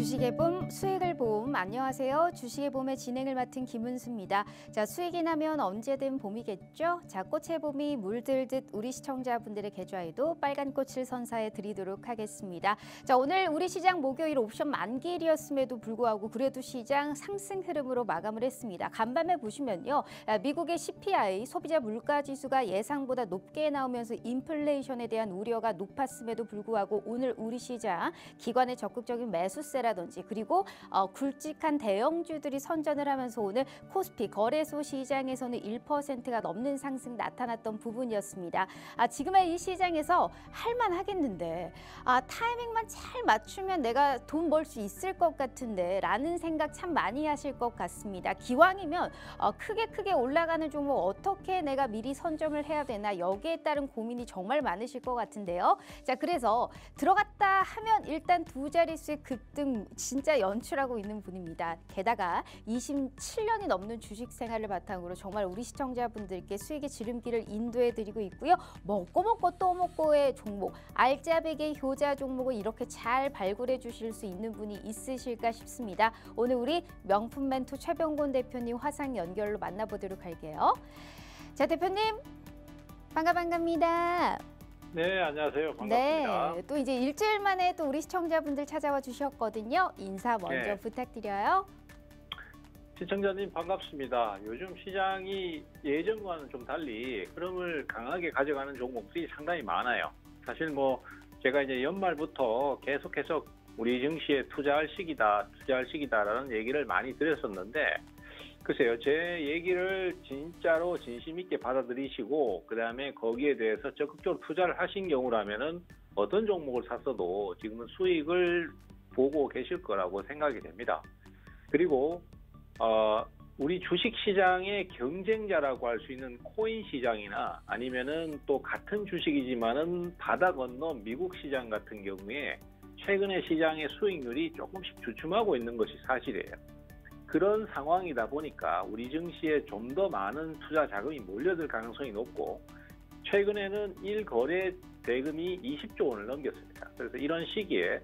주식의 봄, 수익을 봄. 안녕하세요. 주식의 봄의 진행을 맡은 김은수입니다. 자, 수익이 나면 언제든 봄이겠죠? 자, 꽃의 봄이 물들듯 우리 시청자분들의 계좌에도 빨간 꽃을 선사해 드리도록 하겠습니다. 자, 오늘 우리 시장 목요일 옵션 만기일이었음에도 불구하고 그래도 시장 상승 흐름으로 마감을 했습니다. 간밤에 보시면요. 미국의 CPI, 소비자 물가지수가 예상보다 높게 나오면서 인플레이션에 대한 우려가 높았음에도 불구하고 오늘 우리 시장 기관의 적극적인 매수세라든지 그리고 굵직한 대형주들이 선전을 하면서 오늘 코스피 거래소 시장에서는 1%가 넘는 상승 나타났던 부분이었습니다. 지금의 이 시장에서 할만하겠는데 타이밍만 잘 맞추면 내가 돈 벌 수 있을 것 같은데 라는 생각 참 많이 하실 것 같습니다. 기왕이면 크게 올라가는 종목 어떻게 내가 미리 선점을 해야 되나 여기에 따른 고민이 정말 많으실 것 같은데요. 자, 그래서 들어갔다 하면 일단 두 자릿수의 급등 진짜 연출하고 있는 분입니다. 게다가 27년이 넘는 주식 생활을 바탕으로 정말 우리 시청자분들께 수익의 지름길을 인도해드리고 있고요. 먹고 또 먹고의 종목, 알짜배기 효자 종목을 이렇게 잘 발굴해 주실 수 있는 분이 있으실까 싶습니다. 오늘 우리 명품 멘토 최병곤 대표님 화상 연결로 만나보도록 할게요. 자, 대표님 반갑습니다. 네, 안녕하세요. 반갑습니다. 네, 또 이제 일주일 만에 또 우리 시청자분들 찾아와 주셨거든요. 인사 먼저 부탁드려요. 시청자님 반갑습니다. 요즘 시장이 예전과는 좀 달리 흐름을 강하게 가져가는 종목들이 상당히 많아요. 사실 뭐 제가 이제 연말부터 계속해서 우리 증시에 투자할 시기다라는 얘기를 많이 드렸었는데 글쎄요, 제 얘기를 진짜로 진심 있게 받아들이시고 그다음에 거기에 대해서 적극적으로 투자를 하신 경우라면은 어떤 종목을 샀어도 지금은 수익을 보고 계실 거라고 생각이 됩니다. 그리고 우리 주식 시장의 경쟁자라고 할 수 있는 코인 시장이나 아니면은 또 같은 주식이지만은 바다 건너 미국 시장 같은 경우에 최근에 시장의 수익률이 조금씩 주춤하고 있는 것이 사실이에요. 그런 상황이다 보니까 우리 증시에 좀 더 많은 투자 자금이 몰려들 가능성이 높고 최근에는 1거래 대금이 20조 원을 넘겼습니다. 그래서 이런 시기에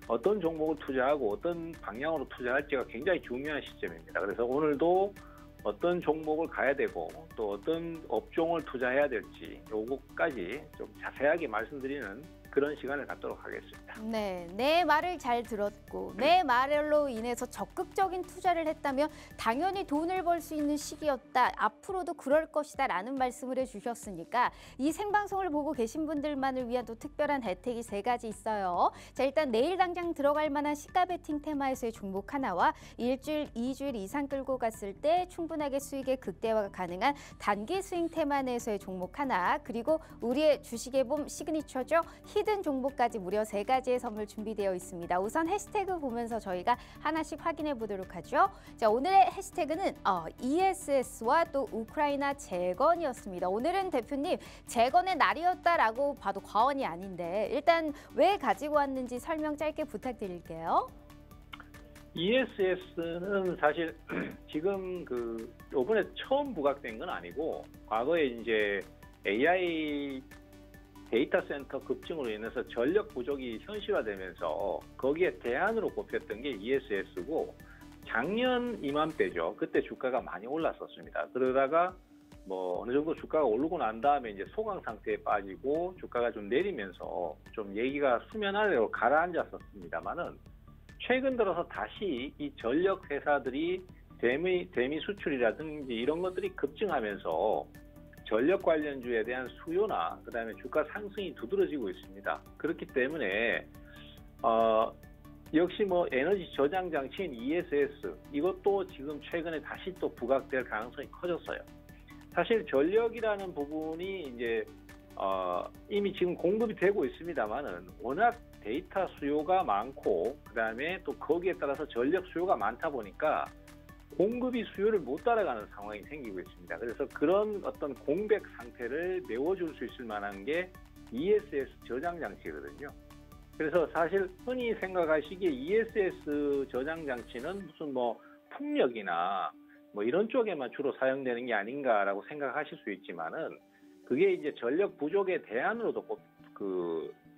어떤 종목을 투자하고 어떤 방향으로 투자할지가 굉장히 중요한 시점입니다. 그래서 오늘도 어떤 종목을 가야 되고 또 어떤 업종을 투자해야 될지 요거까지 좀 자세하게 말씀드리는 그런 시간을 갖도록 하겠습니다. 네, 내 말을 잘 들었고 내 말로 인해서 적극적인 투자를 했다면 당연히 돈을 벌 수 있는 시기였다. 앞으로도 그럴 것이다 라는 말씀을 해주셨으니까 이 생방송을 보고 계신 분들만을 위한 또 특별한 혜택이 3가지 있어요. 자, 일단 내일 당장 들어갈 만한 시가 베팅 테마에서의 종목 하나와 일주일, 2주일 이상 끌고 갔을 때 충분하게 수익의 극대화가 가능한 단기 스윙 테마 내에서의 종목 하나, 그리고 우리의 주식의 봄 시그니처죠. 히든 종목까지 무려 3가지의 선물 준비되어 있습니다. 우선 해시태그 보면서 저희가 하나씩 확인해 보도록 하죠. 자, 오늘의 해시태그는 ESS와 또 우크라이나 재건이었습니다. 오늘은 대표님 재건의 날이었다라고 봐도 과언이 아닌데 일단 왜 가지고 왔는지 설명 짧게 부탁드릴게요. ESS는 사실 지금 이번에 처음 부각된 건 아니고 과거에 이제 AI 데이터 센터 급증으로 인해서 전력 부족이 현실화되면서 거기에 대안으로 꼽혔던 게 ESS고 작년 이맘때죠. 그때 주가가 많이 올랐었습니다. 그러다가 뭐 어느 정도 주가가 오르고 난 다음에 이제 소강 상태에 빠지고 주가가 좀 내리면서 좀 얘기가 수면 아래로 가라앉았었습니다만은 최근 들어서 다시 이 전력 회사들이 대미 수출이라든지 이런 것들이 급증하면서 전력 관련주에 대한 수요나 그다음에 주가 상승이 두드러지고 있습니다. 그렇기 때문에 역시 뭐 에너지 저장 장치인 ESS 이것도 지금 최근에 다시 또 부각될 가능성이 커졌어요. 사실 전력이라는 부분이 이제 이미 지금 공급이 되고 있습니다만은 워낙 데이터 수요가 많고 그다음에 또 거기에 따라서 전력 수요가 많다 보니까 공급이 수요를 못 따라가는 상황이 생기고 있습니다. 그래서 그런 어떤 공백 상태를 메워줄 수 있을 만한 게 ESS 저장 장치거든요. 그래서 사실 흔히 생각하시기에 ESS 저장 장치는 무슨 뭐 풍력이나 뭐 이런 쪽에만 주로 사용되는 게 아닌가라고 생각하실 수 있지만은 그게 이제 전력 부족의 대안으로도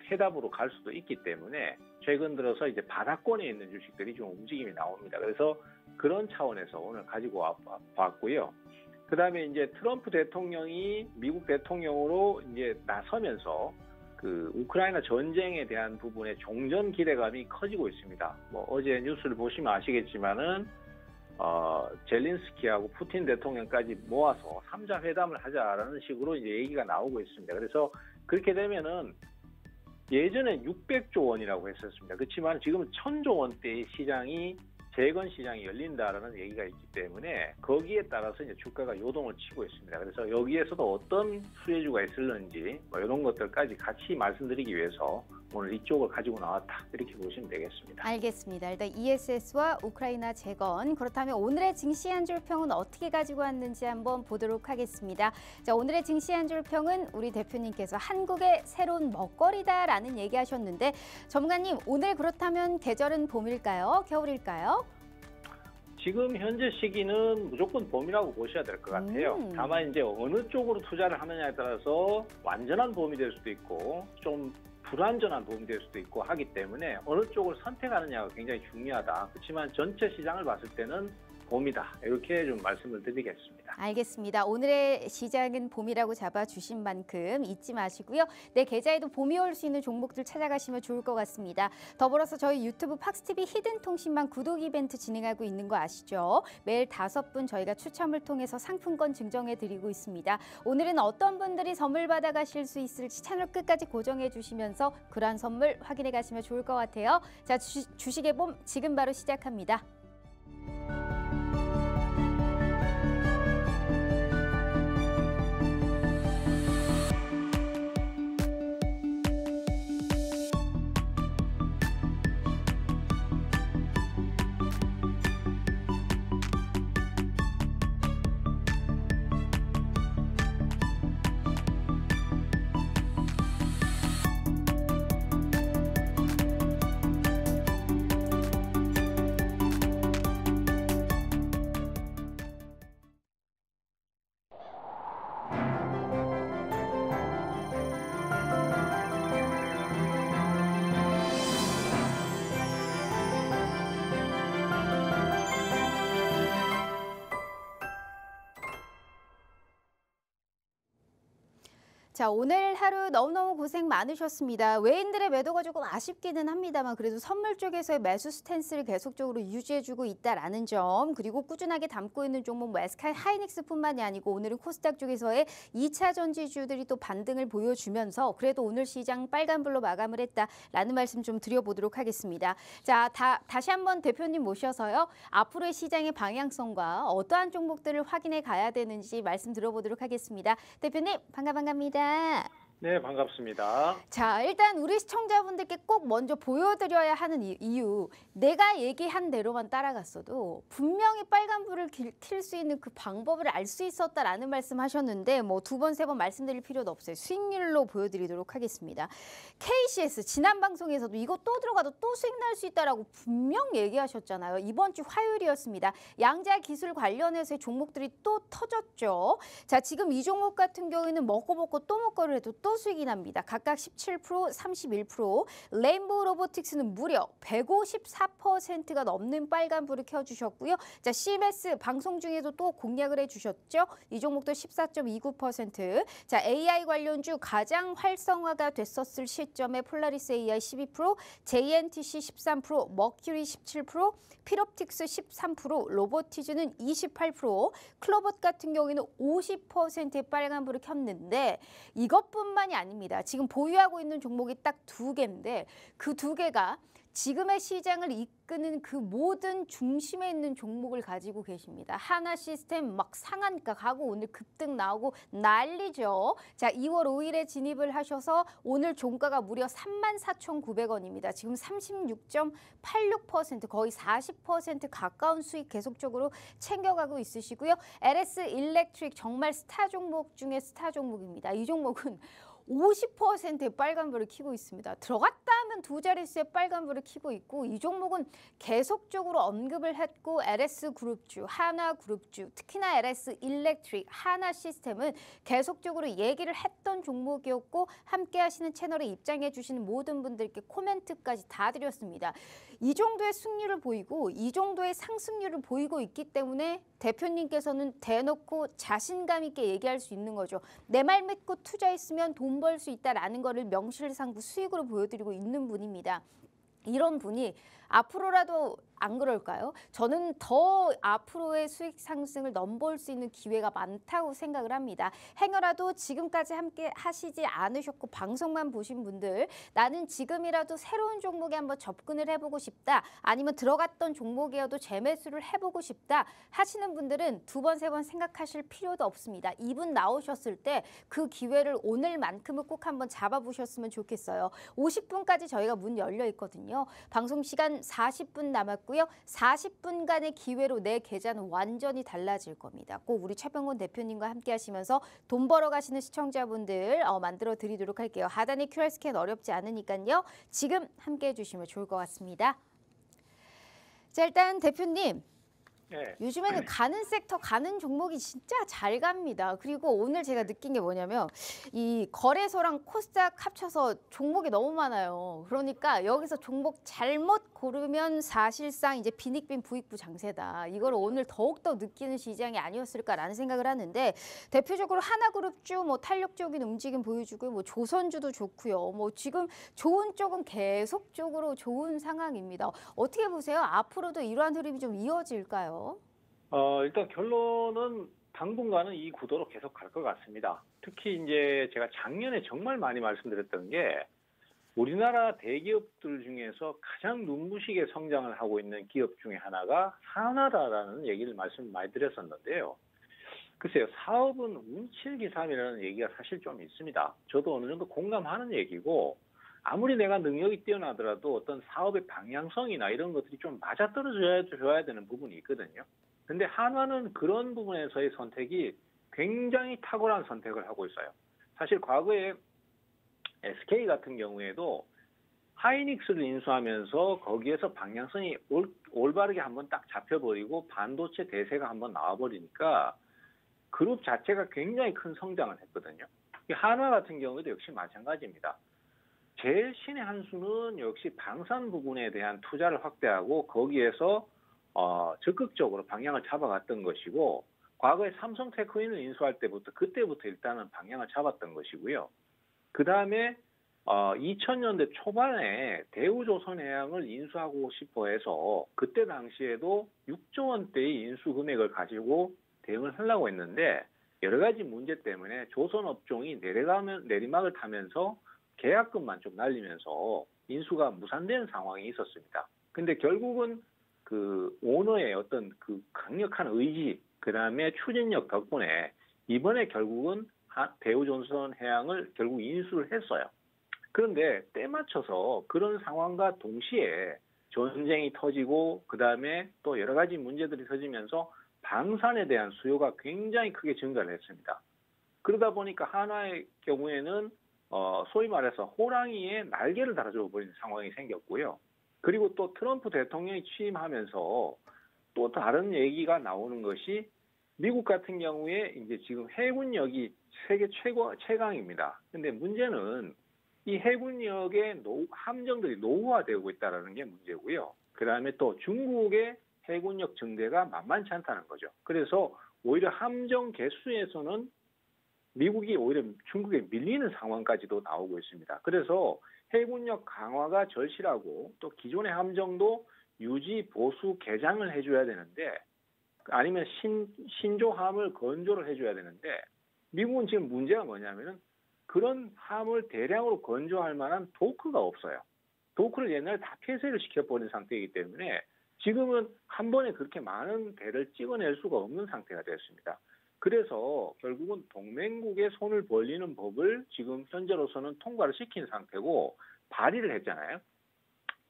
해답으로 갈 수도 있기 때문에 최근 들어서 이제 바닥권에 있는 주식들이 좀 움직임이 나옵니다. 그래서 그런 차원에서 오늘 가지고 왔고요. 그다음에 이제 트럼프 대통령이 미국 대통령으로 이제 나서면서 그 우크라이나 전쟁에 대한 부분에 종전 기대감이 커지고 있습니다. 뭐 어제 뉴스를 보시면 아시겠지만은 젤린스키하고 푸틴 대통령까지 모아서 3자 회담을 하자라는 식으로 이제 얘기가 나오고 있습니다. 그래서 그렇게 되면은 예전에 600조 원이라고 했었습니다. 그렇지만 지금은 1000조 원대의 시장이 재건 시장이 열린다라는 얘기가 있기 때문에 거기에 따라서 이제 주가가 요동을 치고 있습니다. 그래서 여기에서도 어떤 수혜주가 있을는지 뭐 이런 것들까지 같이 말씀드리기 위해서 오늘 이쪽을 가지고 나왔다 이렇게 보시면 되겠습니다. 알겠습니다. 일단 ESS와 우크라이나 재건, 그렇다면 오늘의 증시 한 줄 평은 어떻게 가지고 왔는지 한번 보도록 하겠습니다. 자, 오늘의 증시 한 줄 평은 우리 대표님께서 한국의 새로운 먹거리다라는 얘기하셨는데, 전문가님 오늘 그렇다면 계절은 봄일까요? 겨울일까요? 지금 현재 시기는 무조건 봄이라고 보셔야 될 것 같아요. 다만 이제 어느 쪽으로 투자를 하느냐에 따라서 완전한 봄이 될 수도 있고 좀 불완전한 봄이 될 수도 있고 하기 때문에 어느 쪽을 선택하느냐가 굉장히 중요하다. 그렇지만 전체 시장을 봤을 때는 봄이다. 이렇게 좀 말씀을 드리겠습니다. 알겠습니다. 오늘의 시장은 봄이라고 잡아주신 만큼 잊지 마시고요. 내 계좌에도 봄이 올 수 있는 종목들 찾아가시면 좋을 것 같습니다. 더불어서 저희 유튜브 팍스TV 히든 통신망 구독 이벤트 진행하고 있는 거 아시죠? 매일 5분 저희가 추첨을 통해서 상품권 증정해드리고 있습니다. 오늘은 어떤 분들이 선물 받아가실 수 있을지 채널 끝까지 고정해 주시면서 그러한 선물 확인해 가시면 좋을 것 같아요. 자, 주식의 봄 지금 바로 시작합니다. 자, 오늘 하루 너무너무 고생 많으셨습니다. 외인들의 매도가 조금 아쉽기는 합니다만 그래도 선물 쪽에서의 매수 스탠스를 계속적으로 유지해주고 있다라는 점, 그리고 꾸준하게 담고 있는 종목 SK 하이닉스뿐만이 아니고 오늘은 코스닥 쪽에서의 2차 전지주들이 또 반등을 보여주면서 그래도 오늘 시장 빨간불로 마감을 했다라는 말씀 좀 드려보도록 하겠습니다. 자, 다시 한번 대표님 모셔서요. 앞으로의 시장의 방향성과 어떠한 종목들을 확인해 가야 되는지 말씀 들어보도록 하겠습니다. 대표님 반갑습니다. 네, 반갑습니다. 자, 일단 우리 시청자분들께 꼭 먼저 보여드려야 하는 이유, 내가 얘기한 대로만 따라갔어도 분명히 빨간불을 킬 수 있는 그 방법을 알 수 있었다라는 말씀하셨는데 뭐 2번, 3번 말씀드릴 필요도 없어요. 수익률로 보여드리도록 하겠습니다. KCS 지난 방송에서도 이거 또 들어가도 또 수익 날 수 있다라고 분명 얘기하셨잖아요. 이번 주 화요일이었습니다. 양자 기술 관련해서의 종목들이 또 터졌죠. 자, 지금 이 종목 같은 경우에는 먹고 또 먹고를 해도 또 수익이 납니다. 각각 17%, 31%, 레인보우 로보틱스는 무려 154%가 넘는 빨간불을 켜주셨고요. 자, CMS 방송 중에도 또 공략을 해주셨죠. 이 종목도 14.29%. 자, AI 관련주 가장 활성화가 됐었을 시점에 폴라리스 AI 12%, JNTC 13%, 머큐리 17%, 필옵틱스 13%, 로보티즈는 28%, 클로봇 같은 경우에는 50%의 빨간불을 켰는데 이것뿐만이 아닙니다. 지금 보유하고 있는 종목이 딱 2개인데 그 2개가 지금의 시장을 이끄는 그 모든 중심에 있는 종목을 가지고 계십니다. 하나시스템 막 상한가 가고 오늘 급등 나오고 난리죠. 자, 2월 5일에 진입을 하셔서 오늘 종가가 무려 34,900원입니다. 지금 36.86%, 거의 40% 가까운 수익 계속적으로 챙겨가고 있으시고요. LS 일렉트릭 정말 스타 종목 중에 스타 종목입니다. 이 종목은 50%의 빨간불을 켜고 있습니다. 들어갔다 하면 두 자릿수의 빨간불을 켜고 있고 이 종목은 계속적으로 언급을 했고 LS그룹주, 하나그룹주, 특히나 LS 일렉트릭, 하나시스템은 계속적으로 얘기를 했던 종목이었고 함께 하시는 채널에 입장해 주시는 모든 분들께 코멘트까지 다 드렸습니다. 이 정도의 승률을 보이고 이 정도의 상승률을 보이고 있기 때문에 대표님께서는 대놓고 자신감 있게 얘기할 수 있는 거죠. 내 말 믿고 투자했으면 돈 벌 수 있다라는 거를 명실상부 수익으로 보여드리고 있는 분입니다. 이런 분이 앞으로라도 안 그럴까요? 저는 더 앞으로의 수익 상승을 넘볼 수 있는 기회가 많다고 생각을 합니다. 행여라도 지금까지 함께 하시지 않으셨고 방송만 보신 분들 나는 지금이라도 새로운 종목에 한번 접근을 해보고 싶다. 아니면 들어갔던 종목이어도 재매수를 해보고 싶다 하시는 분들은 두 번, 세 번 생각하실 필요도 없습니다. 이분 나오셨을 때 그 기회를 오늘만큼은 꼭 한번 잡아보셨으면 좋겠어요. 50분까지 저희가 문 열려 있거든요. 방송 시간 40분 남았고요. 40분간의 기회로 내 계좌는 완전히 달라질 겁니다. 꼭 우리 최병곤 대표님과 함께 하시면서 돈 벌어 가시는 시청자분들 만들어 드리도록 할게요. 하단에 QR 스캔 어렵지 않으니까요. 지금 함께 해주시면 좋을 것 같습니다. 자, 일단 대표님. 네. 요즘에는 가는 섹터, 가는 종목이 진짜 잘 갑니다. 그리고 오늘 제가 느낀 게 뭐냐면 이 거래소랑 코스닥 합쳐서 종목이 너무 많아요. 그러니까 여기서 종목 잘못 고르면 사실상 이제 빈익빈 부익부 장세다. 이걸 오늘 더욱더 느끼는 시장이 아니었을까라는 생각을 하는데 대표적으로 하나그룹주 뭐 탄력적인 움직임 보여주고 뭐 조선주도 좋고요. 뭐 지금 좋은 쪽은 계속적으로 좋은 상황입니다. 어떻게 보세요? 앞으로도 이러한 흐름이 좀 이어질까요? 일단 결론은 당분간은 이 구도로 계속 갈 것 같습니다. 특히 이제 제가 작년에 정말 많이 말씀드렸던 게 우리나라 대기업들 중에서 가장 눈부시게 성장을 하고 있는 기업 중에 하나가 한화다라는 얘기를 말씀 많이 드렸었는데요. 글쎄요, 사업은 운칠기삼이라는 얘기가 사실 좀 있습니다. 저도 어느 정도 공감하는 얘기고 아무리 내가 능력이 뛰어나더라도 어떤 사업의 방향성이나 이런 것들이 좀 맞아떨어져야 되는 부분이 있거든요. 근데 한화는 그런 부분에서의 선택이 굉장히 탁월한 선택을 하고 있어요. 사실 과거에 SK 같은 경우에도 하이닉스를 인수하면서 거기에서 방향성이 올바르게 한번 딱 잡혀버리고 반도체 대세가 한번 나와버리니까 그룹 자체가 굉장히 큰 성장을 했거든요. 한화 같은 경우에도 역시 마찬가지입니다. 제일 신의 한 수는 역시 방산 부분에 대한 투자를 확대하고 거기에서 적극적으로 방향을 잡아갔던 것이고 과거에 삼성테크인을 인수할 그때부터 일단은 방향을 잡았던 것이고요. 그 다음에 2000년대 초반에 대우조선해양을 인수하고 싶어 해서 그때 당시에도 6조 원대의 인수 금액을 가지고 대응을 하려고 했는데 여러 가지 문제 때문에 조선업종이 내리막을 타면서 계약금만 좀 날리면서 인수가 무산되는 상황이 있었습니다. 근데 결국은 그 오너의 어떤 그 강력한 의지, 그 다음에 추진력 덕분에 이번에 결국은 대우조선해양을 결국 인수를 했어요. 그런데 때 맞춰서 그런 상황과 동시에 전쟁이 터지고 그 다음에 또 여러 가지 문제들이 터지면서 방산에 대한 수요가 굉장히 크게 증가를 했습니다. 그러다 보니까 한화의 경우에는 소위 말해서 호랑이에 날개를 달아줘 버리는 상황이 생겼고요. 그리고 또 트럼프 대통령이 취임하면서 또 다른 얘기가 나오는 것이 미국 같은 경우에 이제 지금 해군력이 세계 최강입니다. 근데 문제는 이 해군력의 함정들이 노후화되고 있다는 게 문제고요. 그 다음에 또 중국의 해군력 증대가 만만치 않다는 거죠. 그래서 오히려 함정 개수에서는 미국이 오히려 중국에 밀리는 상황까지도 나오고 있습니다. 그래서 해군력 강화가 절실하고 또 기존의 함정도 유지, 보수, 개장을 해줘야 되는데 아니면 신조함을 건조를 해줘야 되는데 미국은 지금 문제가 뭐냐면은 그런 함을 대량으로 건조할 만한 도크가 없어요. 도크를 옛날에 다 폐쇄를 시켜버린 상태이기 때문에 지금은 한 번에 그렇게 많은 배를 찍어낼 수가 없는 상태가 되었습니다. 그래서 결국은 동맹국의 손을 벌리는 법을 지금 현재로서는 통과를 시킨 상태고 발의를 했잖아요.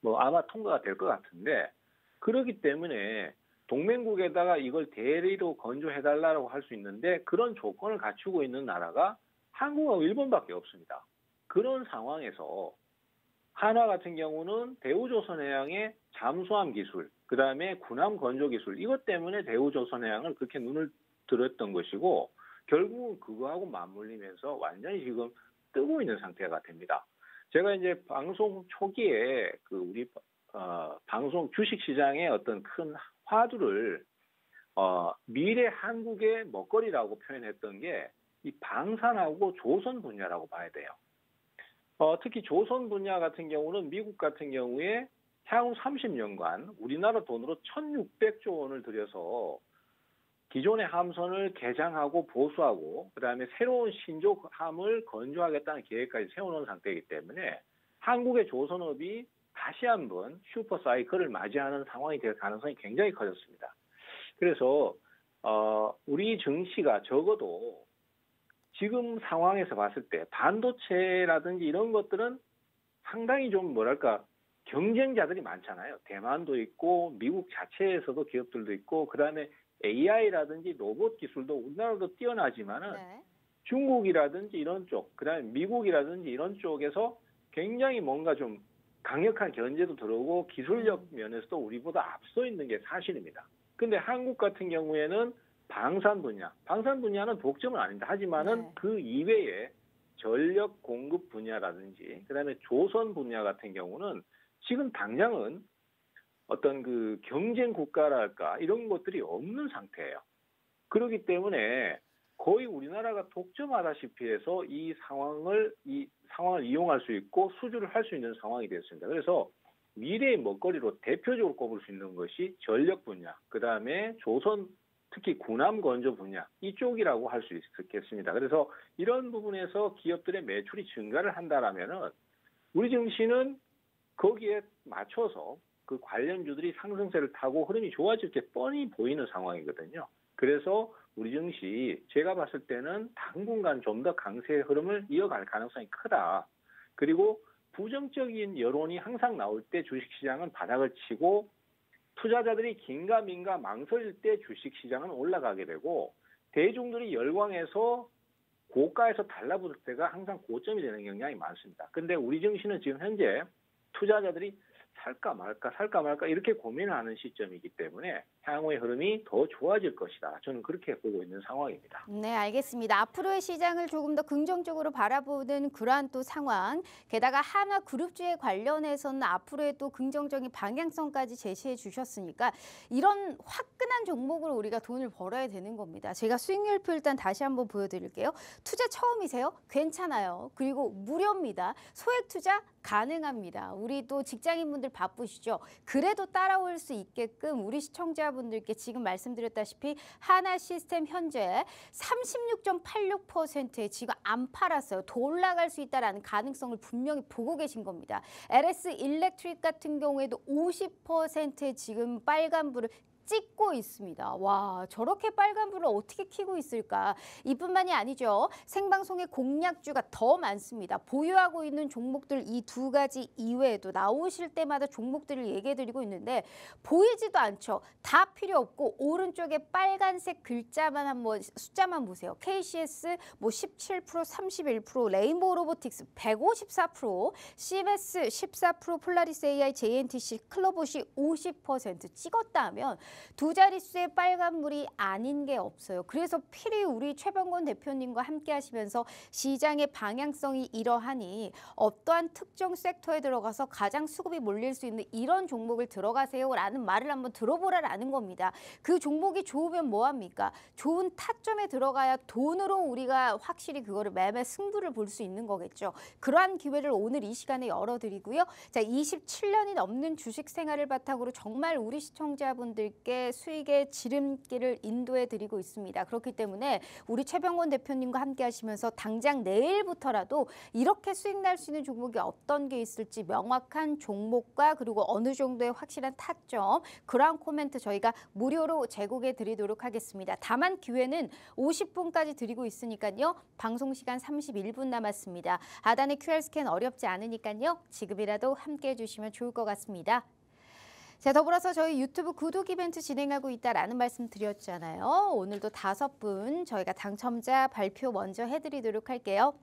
뭐 아마 통과가 될 것 같은데 그렇기 때문에 동맹국에다가 이걸 대리로 건조해달라고 할 수 있는데 그런 조건을 갖추고 있는 나라가 한국하고 일본밖에 없습니다. 그런 상황에서 한화 같은 경우는 대우조선해양의 잠수함 기술, 그다음에 군함 건조 기술 이것 때문에 대우조선해양을 그렇게 눈을 들었던 것이고 결국은 그거하고 맞물리면서 완전히 지금 뜨고 있는 상태가 됩니다. 제가 이제 방송 초기에 그 우리 방송 주식 시장의 어떤 큰 화두를 미래 한국의 먹거리라고 표현했던 게 이 방산하고 조선 분야라고 봐야 돼요. 특히 조선 분야 같은 경우는 미국 같은 경우에 향후 30년간 우리나라 돈으로 1,600조 원을 들여서 기존의 함선을 개장하고 보수하고 그다음에 새로운 신조함을 건조하겠다는 계획까지 세워놓은 상태이기 때문에 한국의 조선업이 다시 한번 슈퍼 사이클을 맞이하는 상황이 될 가능성이 굉장히 커졌습니다. 그래서 우리 증시가 적어도 지금 상황에서 봤을 때 반도체라든지 이런 것들은 상당히 좀 뭐랄까 경쟁자들이 많잖아요. 대만도 있고 미국 자체에서도 기업들도 있고 그다음에 AI라든지 로봇 기술도 우리나라도 뛰어나지만은 네. 중국이라든지 이런 쪽, 그다음에 미국이라든지 이런 쪽에서 굉장히 뭔가 좀 강력한 견제도 들어오고 기술력 면에서도 우리보다 앞서 있는 게 사실입니다. 근데 한국 같은 경우에는 방산 분야는 독점은 아닙니다. 하지만은 네. 그 이외에 전력 공급 분야라든지 그다음에 조선 분야 같은 경우는 지금 당장은 어떤 그 경쟁 국가랄까 이런 것들이 없는 상태예요. 그렇기 때문에 거의 우리나라가 독점하다시피 해서 이 상황을 이용할 수 있고 수주를 할 수 있는 상황이 됐습니다. 그래서 미래의 먹거리로 대표적으로 꼽을 수 있는 것이 전력 분야, 그다음에 조선 특히 군함 건조 분야 이쪽이라고 할 수 있겠습니다. 그래서 이런 부분에서 기업들의 매출이 증가를 한다라면은 우리 증시는 거기에 맞춰서 그 관련주들이 상승세를 타고 흐름이 좋아질 게 뻔히 보이는 상황이거든요. 그래서 우리 증시 제가 봤을 때는 당분간 좀 더 강세의 흐름을 이어갈 가능성이 크다. 그리고 부정적인 여론이 항상 나올 때 주식시장은 바닥을 치고 투자자들이 긴가민가 망설일 때 주식시장은 올라가게 되고 대중들이 열광해서 고가에서 달라붙을 때가 항상 고점이 되는 경향이 많습니다. 근데 우리 증시는 지금 현재 투자자들이 살까 말까 이렇게 고민하는 시점이기 때문에 향후의 흐름이 더 좋아질 것이다. 저는 그렇게 보고 있는 상황입니다. 네, 알겠습니다. 앞으로의 시장을 조금 더 긍정적으로 바라보는 그러한 또 상황. 게다가 한화 그룹주에 관련해서는 앞으로의 또 긍정적인 방향성까지 제시해 주셨으니까 이런 화끈한 종목으로 우리가 돈을 벌어야 되는 겁니다. 제가 수익률표 일단 다시 한번 보여드릴게요. 투자 처음이세요? 괜찮아요. 그리고 무료입니다. 소액 투자 가능합니다. 우리 또 직장인분들 바쁘시죠? 그래도 따라올 수 있게끔 우리 시청자분들께 지금 말씀드렸다시피 하나 시스템 현재 36.86%에 지금 안 팔았어요. 더 올라갈 수 있다는 가능성을 분명히 보고 계신 겁니다. LS 일렉트릭 같은 경우에도 50%의 지금 빨간불을 찍고 있습니다. 와, 저렇게 빨간불을 어떻게 켜고 있을까? 이뿐만이 아니죠. 생방송의 공략주가 더 많습니다. 보유하고 있는 종목들 이 두 가지 이외에도 나오실 때마다 종목들을 얘기해드리고 있는데 보이지도 않죠. 다 필요 없고 오른쪽에 빨간색 글자만 한번 숫자만 보세요. KCS 뭐 17%, 31%, 레인보우 로보틱스 154%, CMS 14%, 폴라리스 AI, JNTC, 클로봇이 50% 찍었다 하면 두 자릿수의 빨간불이 아닌 게 없어요. 그래서 필히 우리 최병권 대표님과 함께 하시면서 시장의 방향성이 이러하니 어떠한 특정 섹터에 들어가서 가장 수급이 몰릴 수 있는 이런 종목을 들어가세요라는 말을 한번 들어보라라는 겁니다. 그 종목이 좋으면 뭐합니까? 좋은 타점에 들어가야 돈으로 우리가 확실히 그거를 매매 승부를 볼 수 있는 거겠죠. 그러한 기회를 오늘 이 시간에 열어드리고요. 자, 27년이 넘는 주식 생활을 바탕으로 정말 우리 시청자분들께 수익의 지름길을 인도해드리고 있습니다. 그렇기 때문에 우리 최병권 대표님과 함께 하시면서 당장 내일부터라도 이렇게 수익 날 수 있는 종목이 어떤 게 있을지 명확한 종목과 그리고 어느 정도의 확실한 타점 그러한 코멘트 저희가 무료로 제공해 드리도록 하겠습니다. 다만 기회는 50분까지 드리고 있으니까요. 방송 시간 31분 남았습니다. 하단의 QR 스캔 어렵지 않으니까요. 지금이라도 함께 해주시면 좋을 것 같습니다. 자, 더불어서 저희 유튜브 구독 이벤트 진행하고 있다라는 말씀 드렸잖아요. 오늘도 5분 저희가 당첨자 발표 먼저 해드리도록 할게요.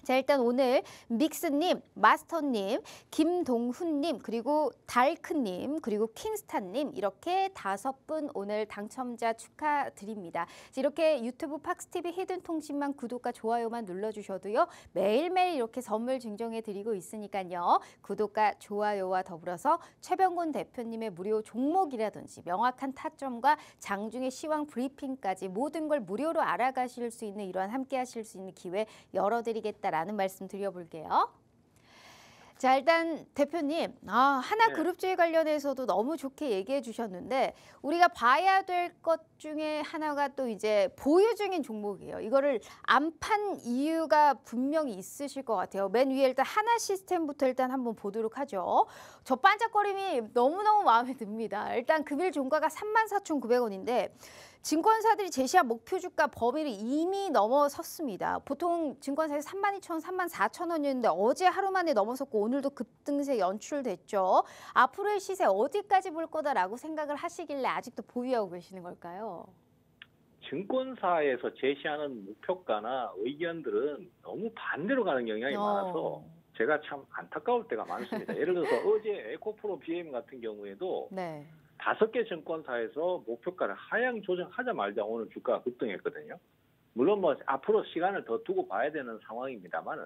자, 일단 오늘 믹스님, 마스터님, 김동훈님, 그리고 달크님, 그리고 킹스타님 이렇게 5분 오늘 당첨자 축하드립니다. 이렇게 유튜브 팍스TV 히든통신만 구독과 좋아요만 눌러주셔도요. 매일매일 이렇게 선물 증정해드리고 있으니까요. 구독과 좋아요와 더불어서 최병곤 대표님의 무료 종목이라든지 명확한 타점과 장중의 시황 브리핑까지 모든 걸 무료로 알아가실 수 있는 이러한 함께 하실 수 있는 기회 열어드리겠다라는 말씀 드려볼게요. 자, 일단 대표님, 하나그룹주에 관련해서도 너무 좋게 얘기해 주셨는데 우리가 봐야 될 것 중에 하나가 또 이제 보유 중인 종목이에요. 이거를 안 판 이유가 분명히 있으실 것 같아요. 맨 위에 일단 하나시스템부터 일단 한번 보도록 하죠. 저 반짝거림이 너무너무 마음에 듭니다. 일단 금일 종가가 34,900원인데 증권사들이 제시한 목표 주가 범위를 이미 넘어섰습니다. 보통 증권사에서 32,000원, 34,000원이었는데 어제 하루 만에 넘어섰고 오늘도 급등세 연출됐죠. 앞으로의 시세 어디까지 볼 거다라고 생각을 하시길래 아직도 보유하고 계시는 걸까요? 증권사에서 제시하는 목표가나 의견들은 너무 반대로 가는 경향이 많아서 제가 참 안타까울 때가 많습니다. 예를 들어서 어제 에코프로 BM 같은 경우에도 네. 5개 증권사에서 목표가를 하향 조정하자마자 오늘 주가가 급등했거든요. 물론 뭐 앞으로 시간을 더 두고 봐야 되는 상황입니다만은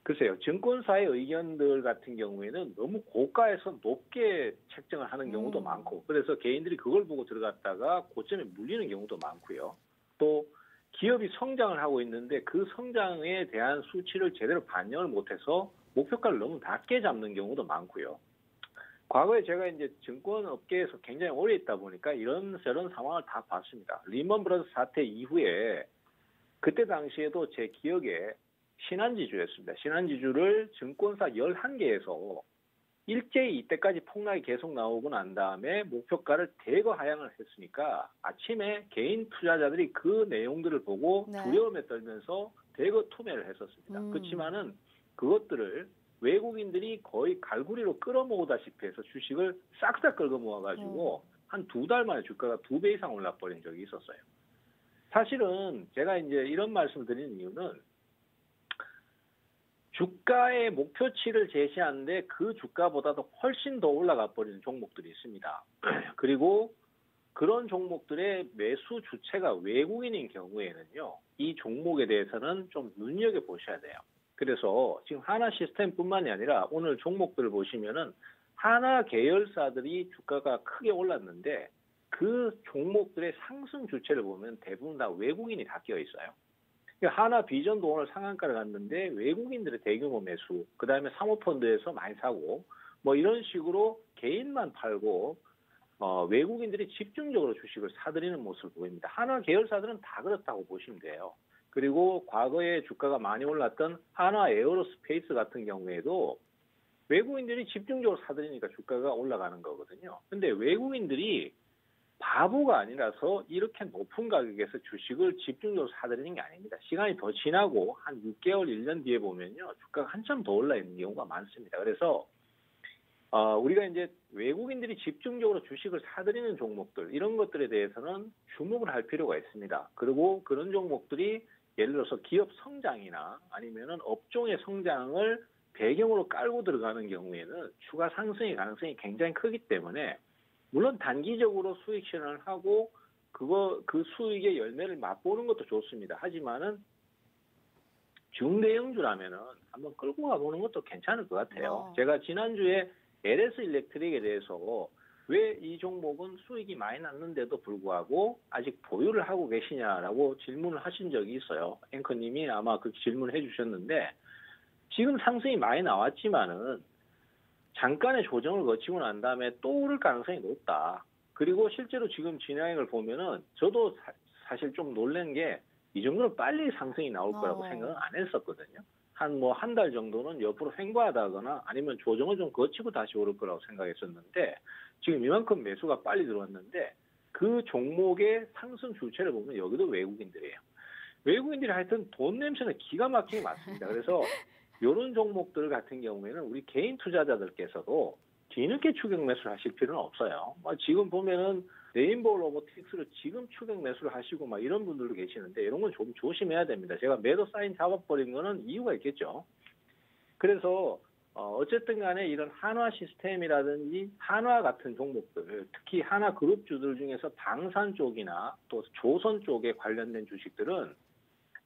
글쎄요, 증권사의 의견들 같은 경우에는 너무 고가에서 높게 책정을 하는 경우도 많고 그래서 개인들이 그걸 보고 들어갔다가 고점에 물리는 경우도 많고요. 또 기업이 성장을 하고 있는데 그 성장에 대한 수치를 제대로 반영을 못해서 목표가를 너무 낮게 잡는 경우도 많고요. 과거에 제가 이제 증권업계에서 굉장히 오래 있다 보니까 이런저런 상황을 다 봤습니다. 리먼 브러더스 사태 이후에 그때 당시에도 제 기억에 신한지주였습니다. 신한지주를 증권사 11개에서 일제히 이때까지 폭락이 계속 나오고 난 다음에 목표가를 대거 하향을 했으니까 아침에 개인 투자자들이 그 내용들을 보고 두려움에 떨면서 대거 투매를 했었습니다. 그렇지만은 그것들을 외국인들이 거의 갈구리로 끌어모으다시피 해서 주식을 싹싹 긁어 모아가지고 한 2달 만에 주가가 2배 이상 올라버린 적이 있었어요. 사실은 제가 이제 이런 말씀을 드리는 이유는 주가의 목표치를 제시하는데 그 주가보다도 훨씬 더 올라가 버리는 종목들이 있습니다. 그리고 그런 종목들의 매수 주체가 외국인인 경우에는요. 이 종목에 대해서는 좀 눈여겨보셔야 돼요. 그래서 지금 하나 시스템뿐만이 아니라 오늘 종목들을 보시면은 하나 계열사들이 주가가 크게 올랐는데 그 종목들의 상승 주체를 보면 대부분 다 외국인이 다 끼어 있어요. 하나 비전도 오늘 상한가를 갔는데 외국인들의 대규모 매수, 그 다음에 사모펀드에서 많이 사고 뭐 이런 식으로 개인만 팔고 외국인들이 집중적으로 주식을 사들이는 모습을 보입니다. 하나 계열사들은 다 그렇다고 보시면 돼요. 그리고 과거에 주가가 많이 올랐던 하나 에어로스페이스 같은 경우에도 외국인들이 집중적으로 사들이니까 주가가 올라가는 거거든요. 근데 외국인들이 바보가 아니라서 이렇게 높은 가격에서 주식을 집중적으로 사들이는 게 아닙니다. 시간이 더 지나고 한 6개월, 1년 뒤에 보면요. 주가가 한참 더 올라 있는 경우가 많습니다. 그래서 우리가 이제 외국인들이 집중적으로 주식을 사들이는 종목들 이런 것들에 대해서는 주목을 할 필요가 있습니다. 그리고 그런 종목들이 예를 들어서 기업 성장이나 아니면은 업종의 성장을 배경으로 깔고 들어가는 경우에는 추가 상승의 가능성이 굉장히 크기 때문에 물론 단기적으로 수익 실현을 하고 그 수익의 열매를 맛보는 것도 좋습니다. 하지만은 중대형주라면은 한번 끌고 가보는 것도 괜찮을 것 같아요. 제가 지난주에 LS 일렉트릭에 대해서 왜 이 종목은 수익이 많이 났는데도 불구하고 아직 보유를 하고 계시냐라고 질문을 하신 적이 있어요. 앵커님이 아마 그 질문을 해주셨는데 지금 상승이 많이 나왔지만은 잠깐의 조정을 거치고 난 다음에 또 오를 가능성이 높다. 그리고 실제로 지금 진행을 보면은 저도 사실 좀 놀란 게 이 정도로 빨리 상승이 나올 거라고 생각은 안 했었거든요. 한 달 정도는 옆으로 횡보하다거나 아니면 조정을 좀 거치고 다시 오를 거라고 생각했었는데 지금 이만큼 매수가 빨리 들어왔는데 그 종목의 상승 주체를 보면 여기도 외국인들이에요. 외국인들이 하여튼 돈 냄새는 기가 막히게 많습니다. 그래서 이런 종목들 같은 경우에는 우리 개인 투자자들께서도 뒤늦게 추격 매수를 하실 필요는 없어요. 지금 보면은 레인보우 로보틱스로 지금 추격 매수를 하시고 막 이런 분들도 계시는데 이런 건 좀 조심해야 됩니다. 제가 매도 사인 잡아버린 거는 이유가 있겠죠. 그래서 어쨌든 간에 이런 한화 시스템이라든지 한화 같은 종목들, 특히 한화 그룹주들 중에서 방산 쪽이나 또 조선 쪽에 관련된 주식들은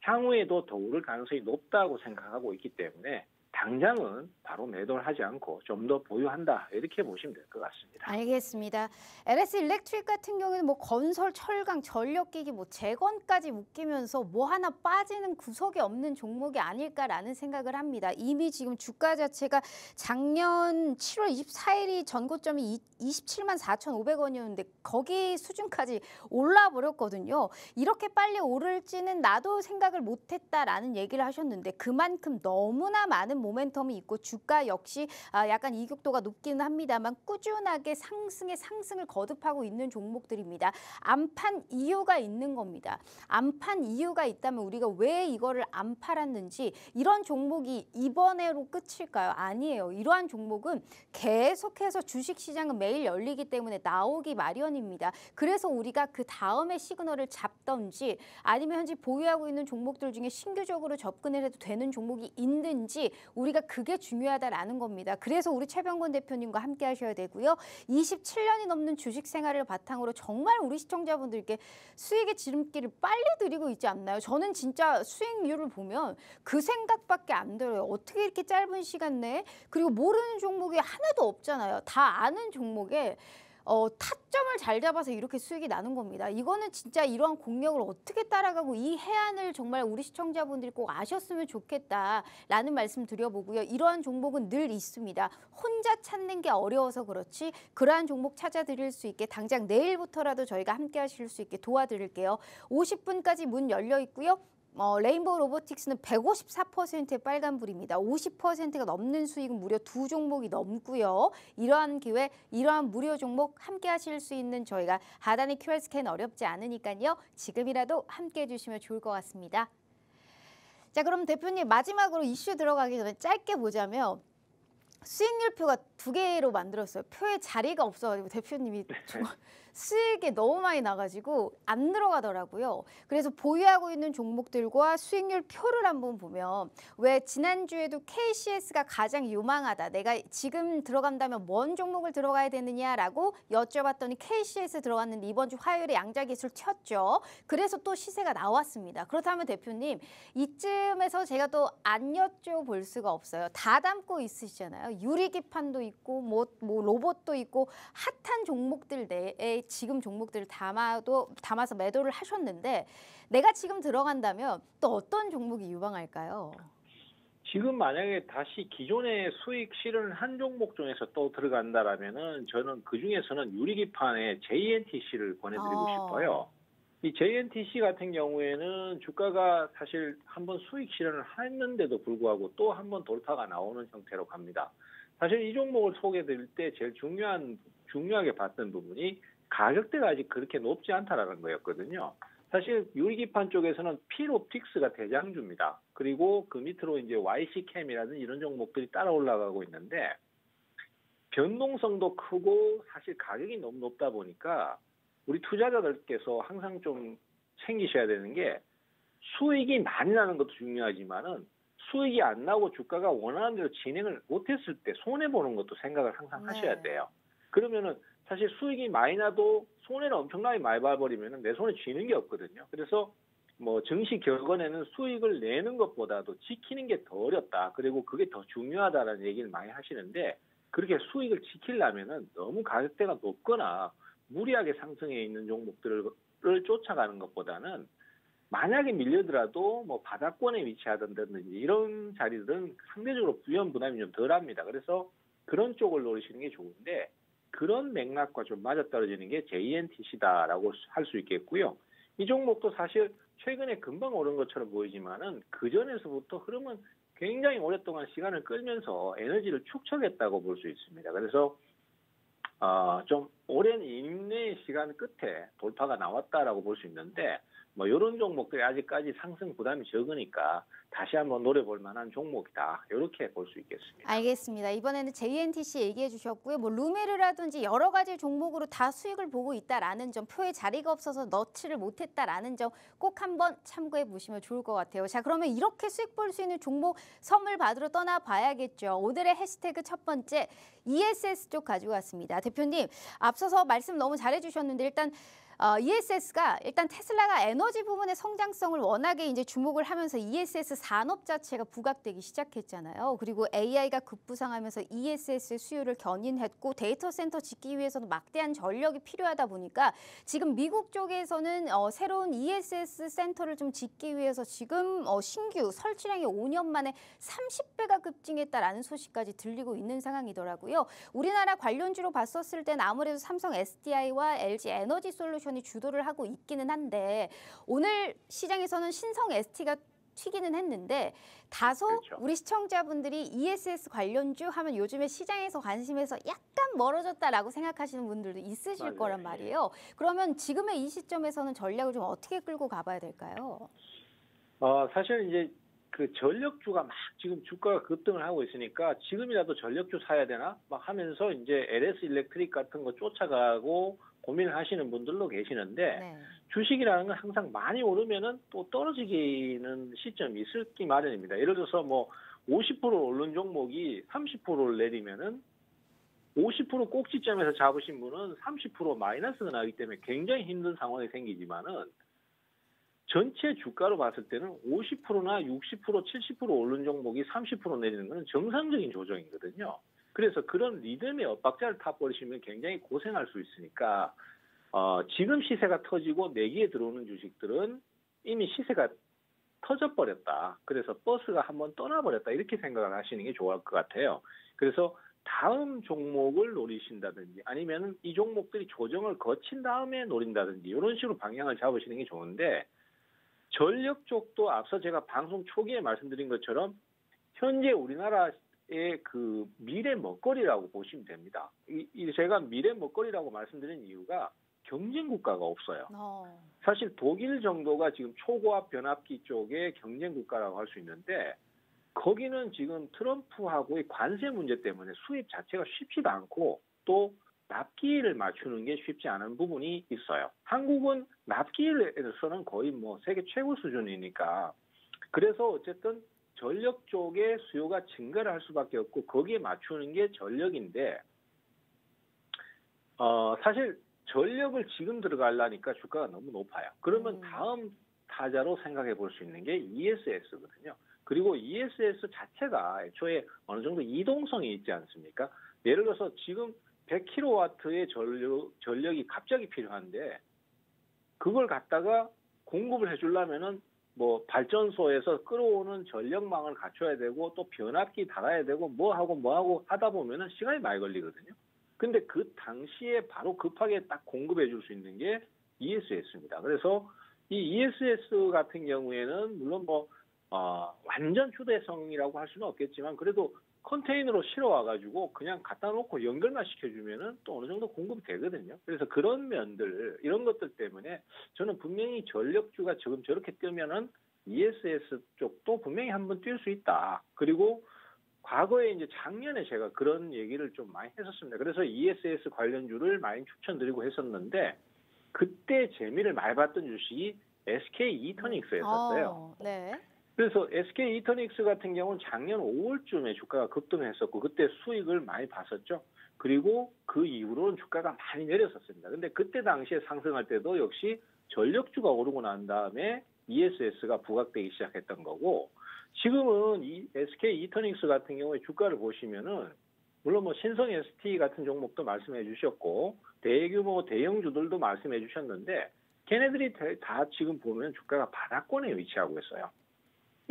향후에도 더 오를 가능성이 높다고 생각하고 있기 때문에 당장은 바로 매도를 하지 않고 좀 더 보유한다 이렇게 보시면 될 것 같습니다. 알겠습니다. LS 일렉트릭 같은 경우에는 뭐 건설, 철강, 전력기기, 뭐 재건까지 묶이면서 뭐 하나 빠지는 구석이 없는 종목이 아닐까라는 생각을 합니다. 이미 지금 주가 자체가 작년 7월 24일이 전고점이 27만 4,500원이었는데 거기 수준까지 올라 버렸거든요. 이렇게 빨리 오를지는 나도 생각을 못했다라는 얘기를 하셨는데 그만큼 너무나 많은 모멘텀이 있고 주가 역시 약간 이격도가 높기는 합니다만 꾸준하게 상승을 거듭하고 있는 종목들입니다. 안 판 이유가 있는 겁니다. 안 판 이유가 있다면 우리가 왜 이거를 안 팔았는지 이런 종목이 이번에로 끝일까요? 아니에요. 이러한 종목은 계속해서 주식시장은 매일 열리기 때문에 나오기 마련입니다. 그래서 우리가 그 다음에 시그널을 잡던지 아니면 현재 보유하고 있는 종목들 중에 신규적으로 접근을 해도 되는 종목이 있는지 우리가 그게 중요하다라는 겁니다. 그래서 우리 최병권 대표님과 함께 하셔야 되고요. 27년이 넘는 주식 생활을 바탕으로 정말 우리 시청자분들께 수익의 지름길을 빨리 드리고 있지 않나요? 저는 진짜 수익률을 보면 그 생각밖에 안 들어요. 어떻게 이렇게 짧은 시간 내에 그리고 모르는 종목이 하나도 없잖아요. 다 아는 종목에 타점을 잘 잡아서 이렇게 수익이 나는 겁니다. 이거는 진짜 이러한 공략을 어떻게 따라가고 이 해안을 정말 우리 시청자분들이 꼭 아셨으면 좋겠다라는 말씀 드려보고요. 이러한 종목은 늘 있습니다. 혼자 찾는 게 어려워서 그렇지 그러한 종목 찾아드릴 수 있게 당장 내일부터라도 저희가 함께 하실 수 있게 도와드릴게요. 50분까지 문 열려 있고요. 레인보우 로보틱스는 154%의 빨간불입니다. 50%가 넘는 수익은 무려 2종목이 넘고요. 이러한 기회, 이러한 무료 종목 함께 하실 수 있는 저희가 하단의 QR 스캔 어렵지 않으니까요. 지금이라도 함께 해주시면 좋을 것 같습니다. 자, 그럼 대표님 마지막으로 이슈 들어가기 전에 짧게 보자면 수익률 표가 2개로 만들었어요. 표에 자리가 없어가지고 대표님이 수익이 너무 많이 나가지고 안 들어가더라고요. 그래서 보유하고 있는 종목들과 수익률 표를 한번 보면 왜 지난주에도 KCS가 가장 유망하다. 내가 지금 들어간다면 뭔 종목을 들어가야 되느냐라고 여쭤봤더니 KCS 들어갔는데 이번 주 화요일에 양자기술 튀었죠. 그래서 또 시세가 나왔습니다. 그렇다면 대표님 이쯤에서 제가 또 안 여쭤볼 수가 없어요. 다 담고 있으시잖아요. 유리기판도 있고 뭐 로봇도 있고 핫한 종목들 내에 지금 종목들을 담아서 매도를 하셨는데 내가 지금 들어간다면 또 어떤 종목이 유망할까요? 지금 만약에 다시 기존의 수익 실현을 한 종목 중에서 또 들어간다라면은 저는 그 중에서는 유리기판의 JNTC를 권해드리고 싶어요. 이 JNTC 같은 경우에는 주가가 사실 한번 수익 실현을 했는데도 불구하고 또 한번 돌파가 나오는 형태로 갑니다. 사실 이 종목을 소개드릴 때 제일 중요하게 봤던 부분이 가격대가 아직 그렇게 높지 않다라는 거였거든요. 사실 유리기판 쪽에서는 필옵틱스가 대장주입니다. 그리고 그 밑으로 이제 YC캠이라든지 이런 종목들이 따라 올라가고 있는데 변동성도 크고 사실 가격이 너무 높다 보니까 우리 투자자들께서 항상 좀 챙기셔야 되는 게 수익이 많이 나는 것도 중요하지만은 수익이 안 나고 주가가 원하는 대로 진행을 못했을 때 손해보는 것도 생각을 항상 하셔야 돼요. 그러면은 사실 수익이 많이 나도 손해를 엄청나게 많이 봐버리면 내 손에 쥐는 게 없거든요. 그래서 뭐 증시 격언에는 수익을 내는 것보다도 지키는 게 더 어렵다. 그리고 그게 더 중요하다라는 얘기를 많이 하시는데 그렇게 수익을 지키려면은 너무 가격대가 높거나 무리하게 상승해 있는 종목들을 쫓아가는 것보다는 만약에 밀려더라도 뭐 바닥권에 위치하든지 이런 자리들은 상대적으로 위험 부담이 좀 덜합니다. 그래서 그런 쪽을 노리시는 게 좋은데 그런 맥락과 좀 맞아떨어지는 게 JNTC다라고 할 수 있겠고요. 이 종목도 사실 최근에 금방 오른 것처럼 보이지만은 그 전에서부터 흐름은 굉장히 오랫동안 시간을 끌면서 에너지를 축적했다고 볼 수 있습니다. 그래서 좀 오랜 인내의 시간 끝에 돌파가 나왔다라고 볼 수 있는데 뭐 이런 종목들이 아직까지 상승 부담이 적으니까 다시 한번 노려볼 만한 종목이다. 이렇게 볼 수 있겠습니다. 알겠습니다. 이번에는 JNTC 얘기해 주셨고요. 뭐 루메르라든지 여러 가지 종목으로 다 수익을 보고 있다라는 점, 표에 자리가 없어서 넣지를 못했다라는 점 꼭 한번 참고해 보시면 좋을 것 같아요. 자, 그러면 이렇게 수익 볼 수 있는 종목 선물 받으러 떠나 봐야겠죠. 오늘의 해시태그 첫 번째 ESS 쪽 가지고 왔습니다. 대표님, 앞서서 말씀 너무 잘해 주셨는데 일단 ESS가 일단 테슬라가 에너지 부분의 성장성을 워낙에 이제 주목을 하면서 ESS 산업 자체가 부각되기 시작했잖아요. 그리고 AI가 급부상하면서 ESS의 수요를 견인했고 데이터 센터 짓기 위해서는 막대한 전력이 필요하다 보니까 지금 미국 쪽에서는 새로운 ESS 센터를 좀 짓기 위해서 지금 신규 설치량이 5년 만에 30배가 급증했다라는 소식까지 들리고 있는 상황이더라고요. 우리나라 관련주로 봤었을 땐 아무래도 삼성 SDI와 LG 에너지 솔루션이 주도를 하고 있기는 한데 오늘 시장에서는 신성 ST가 튀기는 했는데 다소 그렇죠. 우리 시청자분들이 ESS 관련주 하면 요즘에 시장에서 관심에서 약간 멀어졌다라고 생각하시는 분들도 있으실 맞아요. 거란 말이에요. 그러면 지금의 이 시점에서는 전략을 좀 어떻게 끌고 가봐야 될까요? 사실 이제 그 전력주가 막 지금 주가가 급등을 하고 있으니까 지금이라도 전력주 사야 되나 막 하면서 이제 LS 일렉트릭 같은 거 쫓아가고 고민을 하시는 분들도 계시는데 네. 주식이라는 건 항상 많이 오르면은 또 떨어지기는 시점이 있을기 마련입니다. 예를 들어서 뭐 50% 오른 종목이 30%를 내리면은 50% 꼭지점에서 잡으신 분은 30% 마이너스가 나기 때문에 굉장히 힘든 상황이 생기지만은 전체 주가로 봤을 때는 50%나 60%, 70% 오른 종목이 30% 내리는 것은 정상적인 조정이거든요. 그래서 그런 리듬의 엇박자를 타버리시면 굉장히 고생할 수 있으니까 지금 시세가 터지고 내기에 들어오는 주식들은 이미 시세가 터져버렸다. 그래서 버스가 한번 떠나버렸다. 이렇게 생각을 하시는 게 좋을 것 같아요. 그래서 다음 종목을 노리신다든지 아니면 이 종목들이 조정을 거친 다음에 노린다든지 이런 식으로 방향을 잡으시는 게 좋은데 전력 쪽도 앞서 제가 방송 초기에 말씀드린 것처럼 현재 우리나라의 그 미래 먹거리라고 보시면 됩니다. 제가 미래 먹거리라고 말씀드린 이유가 경쟁 국가가 없어요. 사실 독일 정도가 지금 초고압 변압기 쪽의 경쟁 국가라고 할 수 있는데 거기는 지금 트럼프하고의 관세 문제 때문에 수입 자체가 쉽지도 않고 또 납기를 맞추는 게 쉽지 않은 부분이 있어요. 한국은 납기에서는 거의 뭐 세계 최고 수준이니까 그래서 어쨌든 전력 쪽의 수요가 증가를 할 수밖에 없고 거기에 맞추는 게 전력인데 사실 전력을 지금 들어가려니까 주가가 너무 높아요. 그러면 다음 타자로 생각해 볼 수 있는 게 ESS거든요. 그리고 ESS 자체가 애초에 어느 정도 이동성이 있지 않습니까? 예를 들어서 지금 100kW의 전력이 갑자기 필요한데 그걸 갖다가 공급을 해주려면은 뭐 발전소에서 끌어오는 전력망을 갖춰야 되고 또 변압기 달아야 되고 뭐 하고 하다 보면은 시간이 많이 걸리거든요. 근데 그 당시에 바로 급하게 딱 공급해 줄 수 있는 게 ESS입니다. 그래서 이 ESS 같은 경우에는 물론 뭐 완전 휴대성이라고 할 수는 없겠지만 그래도 컨테이너로 실어와가지고 그냥 갖다 놓고 연결만 시켜주면은 또 어느 정도 공급이 되거든요. 그래서 그런 면들, 이런 것들 때문에 저는 분명히 전력주가 지금 저렇게 뜨면은 ESS 쪽도 분명히 한번 뛸 수 있다. 그리고 과거에 이제 작년에 제가 그런 얘기를 좀 많이 했었습니다. 그래서 ESS 관련주를 많이 추천드리고 했었는데 그때 재미를 많이 봤던 주식이 SK 이터닉스였었어요. 네. 그래서 SK 이터닉스 같은 경우는 작년 5월쯤에 주가가 급등했었고 그때 수익을 많이 봤었죠. 그리고 그 이후로는 주가가 많이 내렸었습니다. 근데 그때 당시에 상승할 때도 역시 전력주가 오르고 난 다음에 ESS가 부각되기 시작했던 거고 지금은 이 SK 이터닉스 같은 경우에 주가를 보시면은 물론 뭐 신성 ST 같은 종목도 말씀해 주셨고 대규모 대형주들도 말씀해 주셨는데 걔네들이 다 지금 보면 주가가 바닥권에 위치하고 있어요.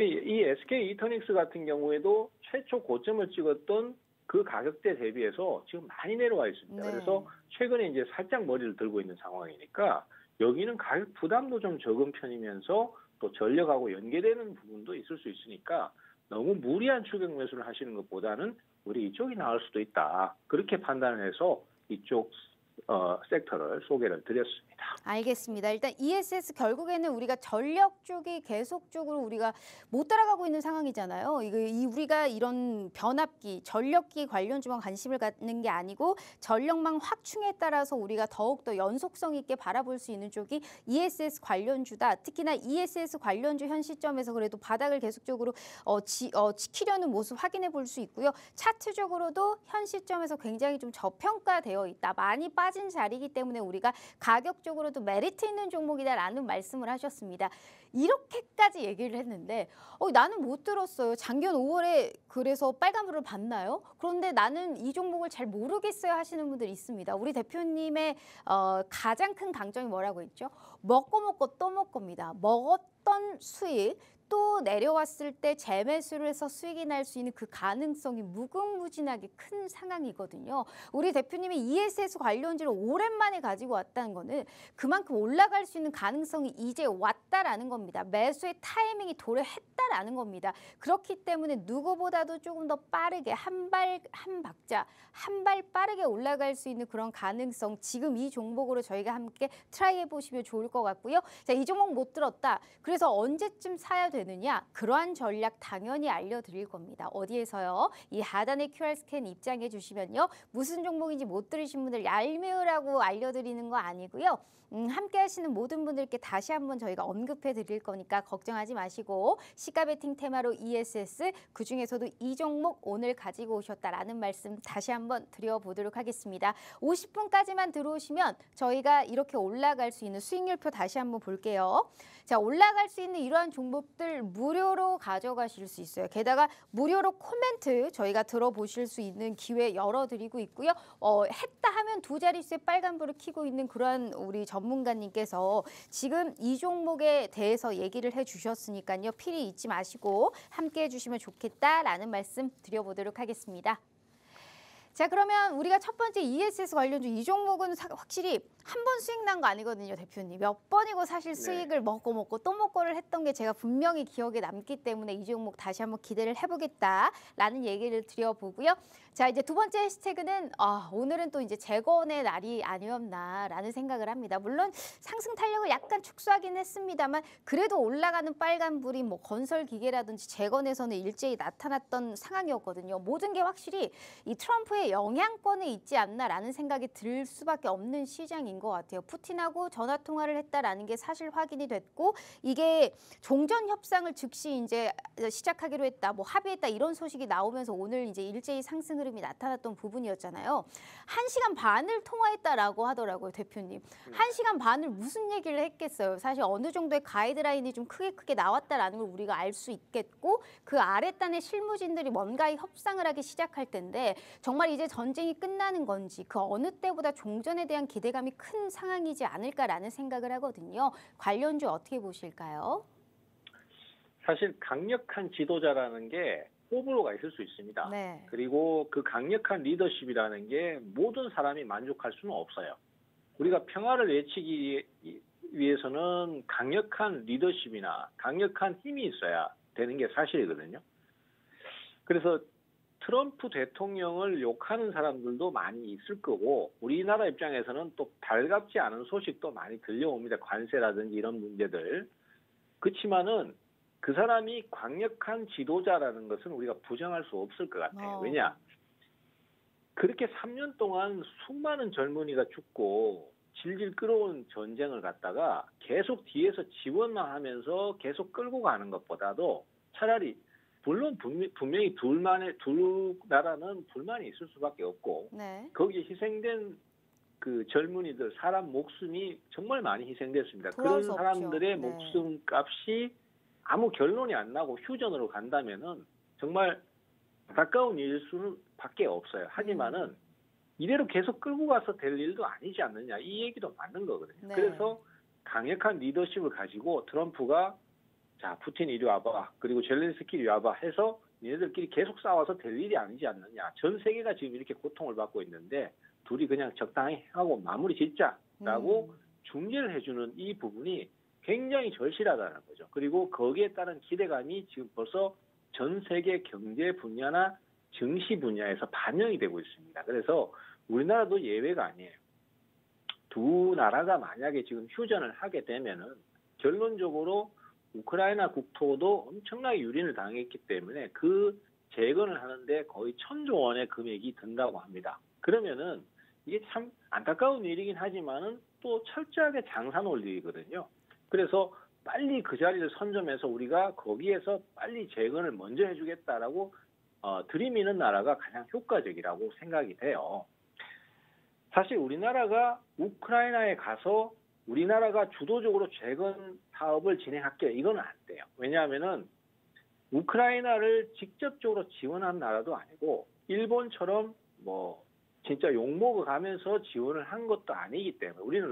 이 SK 이터닉스 같은 경우에도 최초 고점을 찍었던 그 가격대 대비해서 지금 많이 내려와 있습니다. 네. 그래서 최근에 이제 살짝 머리를 들고 있는 상황이니까 여기는 가격 부담도 좀 적은 편이면서 또 전력하고 연계되는 부분도 있을 수 있으니까 너무 무리한 추격 매수를 하시는 것보다는 우리 이쪽이 나을 수도 있다. 그렇게 판단을 해서 이쪽 섹터를 소개를 드렸습니다. 알겠습니다. 일단 ESS 결국에는 우리가 전력 쪽이 계속적으로 우리가 못 따라가고 있는 상황이잖아요. 우리가 이런 변압기, 전력기 관련주만 관심을 갖는 게 아니고 전력망 확충에 따라서 우리가 더욱더 연속성 있게 바라볼 수 있는 쪽이 ESS 관련주다. 특히나 ESS 관련주 현 시점에서 그래도 바닥을 계속적으로 지키려는 모습 확인해 볼 수 있고요. 차트적으로도 현 시점에서 굉장히 좀 저평가되어 있다. 많이 빠진 자리이기 때문에 우리가 가격적으로도 메리트 있는 종목이다라는 말씀을 하셨습니다. 이렇게까지 얘기를 했는데 나는 못 들었어요. 작년 5월에 그래서 빨간불을 봤나요? 그런데 나는 이 종목을 잘 모르겠어요 하시는 분들 있습니다. 우리 대표님의 가장 큰 강점이 뭐라고 했죠? 먹고 또 먹고입니다. 먹었던 수익 또 내려왔을 때 재매수를 해서 수익이 날 수 있는 그 가능성이 무궁무진하게 큰 상황이거든요. 우리 대표님이 ESS 관련주를 오랜만에 가지고 왔다는 거는 그만큼 올라갈 수 있는 가능성이 이제 왔다라는 겁니다. 매수의 타이밍이 도래했다라는 겁니다. 그렇기 때문에 누구보다도 조금 더 빠르게 한 발 빠르게 올라갈 수 있는 그런 가능성, 지금 이 종목으로 저희가 함께 트라이 해보시면 좋을 것 같고요. 자, 이 종목 못 들었다. 그래서 언제쯤 사야 되느냐? 그러한 전략 당연히 알려드릴 겁니다. 어디에서요? 이 하단의 QR 스캔 입장해 주시면요. 무슨 종목인지 못 들으신 분들 얄미우라고 알려드리는 거 아니고요. 함께 하시는 모든 분들께 다시 한번 저희가 언급해 드릴 거니까 걱정하지 마시고 시가 베팅 테마로 ESS 그중에서도 이 종목 오늘 가지고 오셨다라는 말씀 다시 한번 드려보도록 하겠습니다. 50분까지만 들어오시면 저희가 이렇게 올라갈 수 있는 수익률표 다시 한번 볼게요. 자, 올라갈 수 있는 이러한 종목들 무료로 가져가실 수 있어요. 게다가 무료로 코멘트 저희가 들어보실 수 있는 기회 열어드리고 있고요. 했다 하면 두 자릿수의 빨간불을 켜고 있는 그러한 우리 전문가님께서 지금 이 종목에 대해서 얘기를 해주셨으니까요. 필히 잊지 마시고 함께 해주시면 좋겠다라는 말씀 드려보도록 하겠습니다. 자, 그러면 우리가 첫 번째 ESS 관련주 이 종목은 확실히 한 번 수익 난 거 아니거든요, 대표님. 몇 번이고 사실 수익을 먹고 또 먹고를 했던 게 제가 분명히 기억에 남기 때문에 이 종목 다시 한번 기대를 해보겠다라는 얘기를 드려보고요. 자, 이제 두 번째 해시태그는 오늘은 또 이제 재건의 날이 아니었나라는 생각을 합니다. 물론 상승 탄력을 약간 축소하긴 했습니다만 그래도 올라가는 빨간불이 뭐 건설 기계라든지 재건에서는 일제히 나타났던 상황이었거든요. 모든 게 확실히 이 트럼프의 영향권에 있지 않나라는 생각이 들 수밖에 없는 시장인 것 같아요. 푸틴하고 전화 통화를 했다라는 게 사실 확인이 됐고 이게 종전 협상을 즉시 이제 시작하기로 했다, 뭐 합의했다 이런 소식이 나오면서 오늘 이제 일제히 상승 흐름이 나타났던 부분이었잖아요. 1시간 반을 통화했다라고 하더라고요, 대표님. 1시간 반을 무슨 얘기를 했겠어요. 사실 어느 정도의 가이드라인이 좀 크게 나왔다라는 걸 우리가 알 수 있겠고 그 아랫단의 실무진들이 뭔가 협상을 하기 시작할 텐데 정말 이제 전쟁이 끝나는 건지 그 어느 때보다 종전에 대한 기대감이 큰 상황이지 않을까라는 생각을 하거든요. 관련주 어떻게 보실까요? 사실 강력한 지도자라는 게 호불호가 있을 수 있습니다. 네. 그리고 그 강력한 리더십이라는 게 모든 사람이 만족할 수는 없어요. 우리가 평화를 외치기 위해서는 강력한 리더십이나 강력한 힘이 있어야 되는 게 사실이거든요. 그래서 트럼프 대통령을 욕하는 사람들도 많이 있을 거고 우리나라 입장에서는 또 달갑지 않은 소식도 많이 들려옵니다. 관세라든지 이런 문제들. 그렇지만은 그 사람이 강력한 지도자라는 것은 우리가 부정할 수 없을 것 같아요. 왜냐? 그렇게 3년 동안 수많은 젊은이가 죽고 질질 끌어온 전쟁을 갖다가 계속 뒤에서 지원만 하면서 계속 끌고 가는 것보다도 차라리 물론 분명히 둘 나라는 불만이 있을 수밖에 없고 네. 거기에 희생된 그 젊은이들 사람 목숨이 정말 많이 희생됐습니다. 그런 사람들의 목숨 값이 아무 결론이 안 나고 휴전으로 간다면은 정말 안타까운 일 수는 밖에 없어요. 하지만은 이대로 계속 끌고 가서 될 일도 아니지 않느냐 이 얘기도 맞는 거거든요. 네. 그래서 강력한 리더십을 가지고 트럼프가 자 푸틴 이리 와봐 그리고 젤렌스키 이리 와봐 해서 얘네들끼리 계속 싸워서 될 일이 아니지 않느냐. 전 세계가 지금 이렇게 고통을 받고 있는데 둘이 그냥 적당히 하고 마무리 짓자라고 중재를 해주는 이 부분이 굉장히 절실하다는 거죠. 그리고 거기에 따른 기대감이 지금 벌써 전 세계 경제 분야나 증시 분야에서 반영이 되고 있습니다. 그래서 우리나라도 예외가 아니에요. 두 나라가 만약에 지금 휴전을 하게 되면은 결론적으로 우크라이나 국토도 엄청나게 유린을 당했기 때문에 그 재건을 하는데 거의 1,000조 원의 금액이 든다고 합니다. 그러면은 이게 참 안타까운 일이긴 하지만은 또 철저하게 장사 논리거든요. 그래서 빨리 그 자리를 선점해서 우리가 거기에서 빨리 재건을 먼저 해주겠다라고 들이미는 나라가 가장 효과적이라고 생각이 돼요. 사실 우리나라가 우크라이나에 가서 우리나라가 주도적으로 재건 사업을 진행할게요. 이건 안 돼요. 왜냐하면은 우크라이나를 직접적으로 지원한 나라도 아니고 일본처럼 뭐 진짜 욕먹어 가면서 지원을 한 것도 아니기 때문에 우리는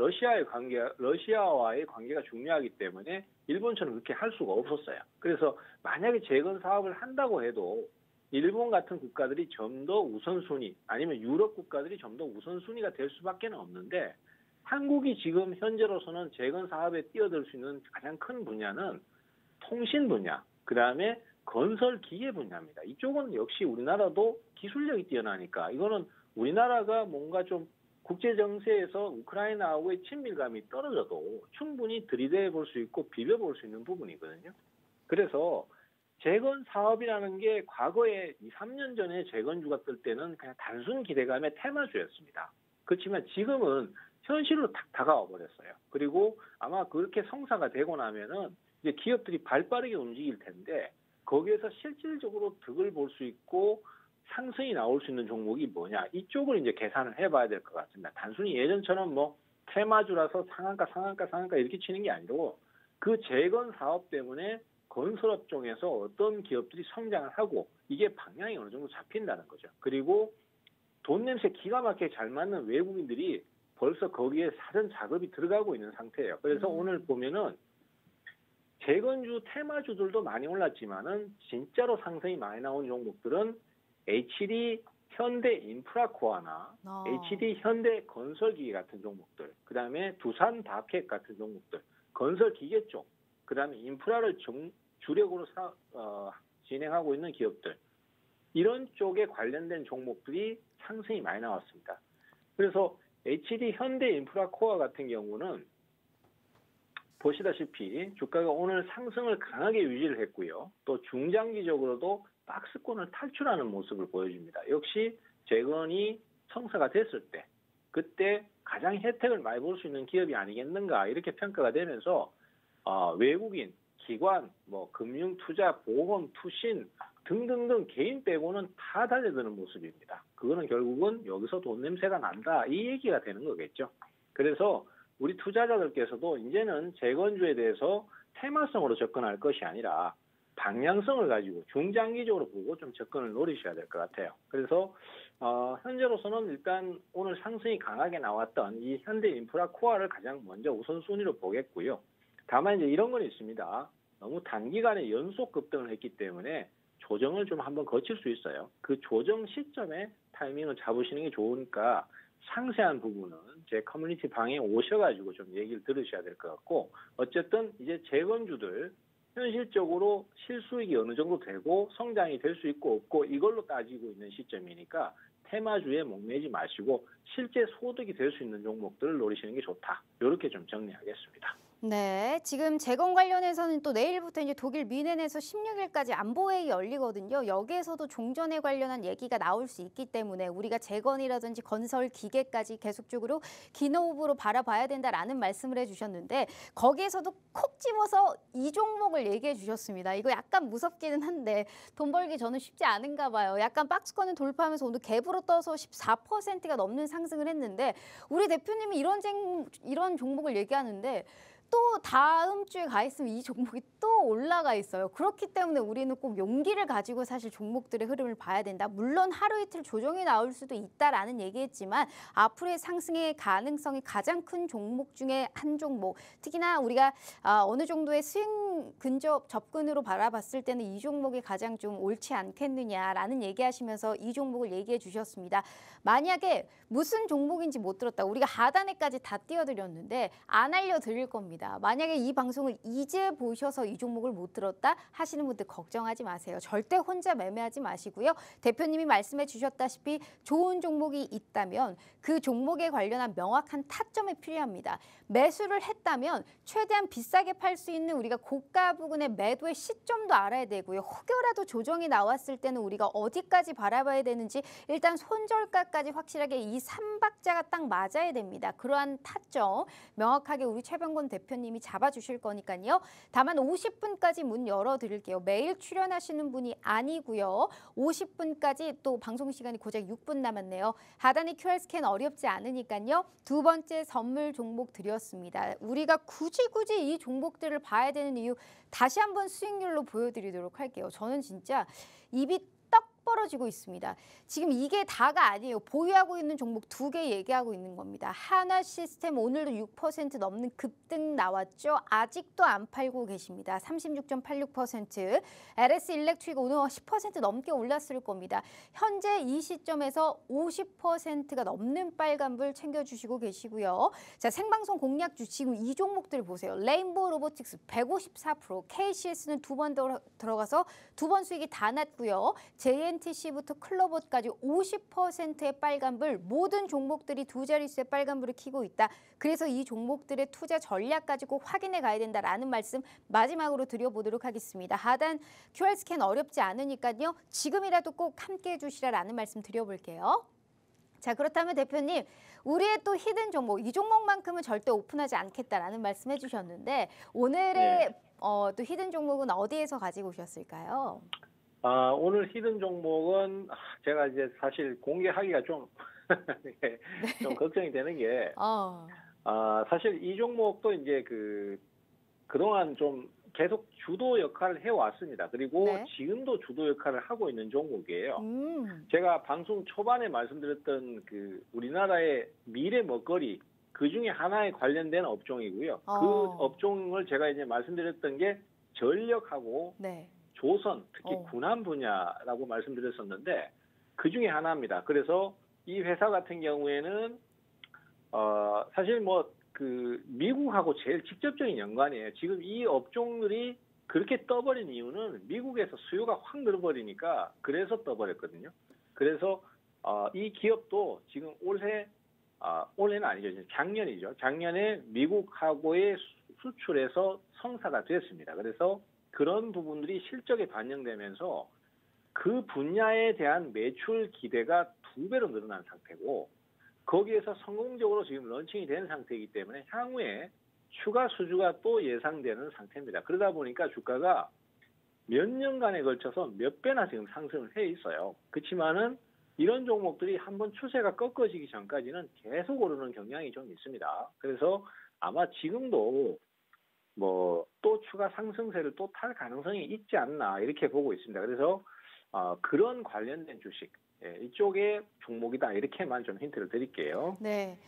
러시아와의 관계가 중요하기 때문에 일본처럼 그렇게 할 수가 없었어요. 그래서 만약에 재건 사업을 한다고 해도 일본 같은 국가들이 좀 더 우선순위 아니면 유럽 국가들이 좀 더 우선순위가 될 수밖에 없는데 한국이 지금 현재로서는 재건 사업에 뛰어들 수 있는 가장 큰 분야는 통신 분야, 그다음에 건설 기계 분야입니다. 이쪽은 역시 우리나라도 기술력이 뛰어나니까 이거는 우리나라가 뭔가 좀 국제 정세에서 우크라이나하고의 친밀감이 떨어져도 충분히 들이대 볼 수 있고 비벼 볼 수 있는 부분이거든요. 그래서 재건 사업이라는 게 과거에 2, 3년 전에 재건주가 뜰 때는 그냥 단순 기대감의 테마주였습니다. 그렇지만 지금은 현실로 딱 다가와 버렸어요. 그리고 아마 그렇게 성사가 되고 나면은 이제 기업들이 발빠르게 움직일 텐데 거기에서 실질적으로 득을 볼 수 있고 상승이 나올 수 있는 종목이 뭐냐 이쪽을 이제 계산을 해봐야 될 것 같습니다. 단순히 예전처럼 뭐 테마주라서 상한가 이렇게 치는 게 아니고 그 재건 사업 때문에 건설업종에서 어떤 기업들이 성장을 하고 이게 방향이 어느 정도 잡힌다는 거죠. 그리고 돈 냄새 기가 막히게 잘 맞는 외국인들이 벌써 거기에 사전 작업이 들어가고 있는 상태예요. 그래서 오늘 보면은 재건주 테마주들도 많이 올랐지만은 진짜로 상승이 많이 나온 종목들은 HD 현대인프라코어나 HD 현대건설기계 같은 종목들, 그다음에 두산다켓 같은 종목들, 건설기계 쪽, 그다음에 인프라를 주력으로 진행하고 있는 기업들 이런 쪽에 관련된 종목들이 상승이 많이 나왔습니다. 그래서 HD 현대인프라코어 같은 경우는 보시다시피 주가가 오늘 상승을 강하게 유지를 했고요. 또 중장기적으로도 박스권을 탈출하는 모습을 보여줍니다. 역시 재건이 성사가 됐을 때 그때 가장 혜택을 많이 볼 수 있는 기업이 아니겠는가 이렇게 평가가 되면서 외국인, 기관, 뭐 금융, 투자, 보험, 투신 등등등 개인 빼고는 다 달려드는 모습입니다. 그거는 결국은 여기서 돈 냄새가 난다 이 얘기가 되는 거겠죠. 그래서 우리 투자자들께서도 이제는 재건주에 대해서 테마성으로 접근할 것이 아니라 방향성을 가지고 중장기적으로 보고 좀 접근을 노리셔야 될 것 같아요. 그래서 현재로서는 일단 오늘 상승이 강하게 나왔던 이 현대인프라코어를 가장 먼저 우선순위로 보겠고요. 다만 이제 이런 건 있습니다. 너무 단기간에 연속 급등을 했기 때문에 조정을 좀 한번 거칠 수 있어요. 그 조정 시점에 타이밍을 잡으시는 게 좋으니까 상세한 부분은 제 커뮤니티 방에 오셔가지고 좀 얘기를 들으셔야 될 것 같고 어쨌든 이제 재건주들 현실적으로 실수익이 어느 정도 되고 성장이 될 수 있고 없고 이걸로 따지고 있는 시점이니까 테마주에 목매지 마시고 실제 소득이 될 수 있는 종목들을 노리시는 게 좋다. 이렇게 좀 정리하겠습니다. 네, 지금 재건 관련해서는 또 내일부터 이제 독일 뮌헨에서 16일까지 안보회의 열리거든요. 여기에서도 종전에 관련한 얘기가 나올 수 있기 때문에 우리가 재건이라든지 건설 기계까지 계속적으로 기노후보로 바라봐야 된다라는 말씀을 해주셨는데 거기에서도 콕 집어서 이 종목을 얘기해 주셨습니다. 이거 약간 무섭기는 한데 돈 벌기 저는 쉽지 않은가 봐요. 약간 박스권을 돌파하면서 오늘 갭으로 떠서 14%가 넘는 상승을 했는데 우리 대표님이 이런 종목을 얘기하는데 또 다음 주에 가 있으면 이 종목이 또 올라가 있어요. 그렇기 때문에 우리는 꼭 용기를 가지고 사실 종목들의 흐름을 봐야 된다. 물론 하루 이틀 조정이 나올 수도 있다라는 얘기했지만 앞으로의 상승의 가능성이 가장 큰 종목 중에 한 종목. 특히나 우리가 어느 정도의 수익 시장 근접 접근으로 바라봤을 때는 이 종목이 가장 좀 옳지 않겠느냐라는 얘기하시면서 이 종목을 얘기해 주셨습니다. 만약에 무슨 종목인지 못 들었다. 우리가 하단에까지 다 띄워드렸는데 안 알려드릴 겁니다. 만약에 이 방송을 이제 보셔서 이 종목을 못 들었다 하시는 분들 걱정하지 마세요. 절대 혼자 매매하지 마시고요. 대표님이 말씀해 주셨다시피 좋은 종목이 있다면 그 종목에 관련한 명확한 타점이 필요합니다. 매수를 했다면 최대한 비싸게 팔 수 있는 우리가 고가 부근의 매도의 시점도 알아야 되고요. 혹여라도 조정이 나왔을 때는 우리가 어디까지 바라봐야 되는지 일단 손절가까지 확실하게 이 3박자가 딱 맞아야 됩니다. 그러한 타점 명확하게 우리 최병곤 대표님이 잡아주실 거니까요. 다만 50분까지 문 열어드릴게요. 매일 출연하시는 분이 아니고요. 50분까지 또 방송 시간이 고작 6분 남았네요. 하단에 QR 스캔 어렵지 않으니까요. 두 번째 선물 종목 드렸습니다. 우리가 굳이 이 종목들을 봐야 되는 이유 다시 한번 수익률로 보여드리도록 할게요. 저는 진짜 입이 떡 벌어지고 있습니다. 지금 이게 다가 아니에요. 보유하고 있는 종목 2개 얘기하고 있는 겁니다. 하나시스템 오늘도 6% 넘는 급등 나왔죠. 아직도 안 팔고 계십니다. 36.86%. LS 일렉트릭 오늘 10% 넘게 올랐을 겁니다. 현재 이 시점에서 50%가 넘는 빨간불 챙겨주시고 계시고요. 자, 생방송 공략주 지금 이 종목들 보세요. 레인보우 로보틱스 154%, KCS는 2번 들어가서 2번 수익이 다 났고요. JNTC부터 클로봇까지 50%의 빨간불, 모든 종목들이 두 자릿수의 빨간불을 켜고 있다. 그래서 이 종목들의 투자 전략까지 꼭 확인해 가야 된다라는 말씀 마지막으로 드려보도록 하겠습니다. 하단 QR 스캔 어렵지 않으니까요. 지금이라도 꼭 함께 해주시라라는 말씀 드려볼게요. 자, 그렇다면 대표님, 우리의 또 히든 종목, 이 종목만큼은 절대 오픈하지 않겠다라는 말씀 해주셨는데 오늘의 또 히든 종목은 어디에서 가지고 오셨을까요? 오늘 히든 종목은 제가 이제 사실 공개하기가 좀, 좀 걱정이 되는 게, 사실 이 종목도 이제 그동안 좀 계속 주도 역할을 해왔습니다. 그리고 지금도 주도 역할을 하고 있는 종목이에요. 제가 방송 초반에 말씀드렸던 우리나라의 미래 먹거리, 그 중에 하나에 관련된 업종이고요. 그 업종을 제가 이제 말씀드렸던 게 전력하고 조선, 특히 군함 분야라고 말씀드렸었는데 그 중에 하나입니다. 그래서 이 회사 같은 경우에는 사실 미국하고 제일 직접적인 연관이에요. 지금 이 업종들이 그렇게 떠버린 이유는 미국에서 수요가 확 늘어버리니까 그래서 떠버렸거든요. 그래서 이 기업도 지금 올해는 아니죠. 작년이죠. 작년에 미국하고의 수출에서 성사가 됐습니다. 그래서 그런 부분들이 실적에 반영되면서 그 분야에 대한 매출 기대가 2배로 늘어난 상태고 거기에서 성공적으로 지금 런칭이 된 상태이기 때문에 향후에 추가 수주가 또 예상되는 상태입니다. 그러다 보니까 주가가 몇 년간에 걸쳐서 몇 배나 지금 상승을 해 있어요. 그렇지만은 이런 종목들이 한번 추세가 꺾어지기 전까지는 계속 오르는 경향이 좀 있습니다. 그래서 아마 지금도 또 추가 상승세를 또 탈 가능성이 있지 않나 이렇게 보고 있습니다. 그래서 그런 관련된 주식 이쪽의 종목이다 이렇게만 좀 힌트를 드릴게요. 네.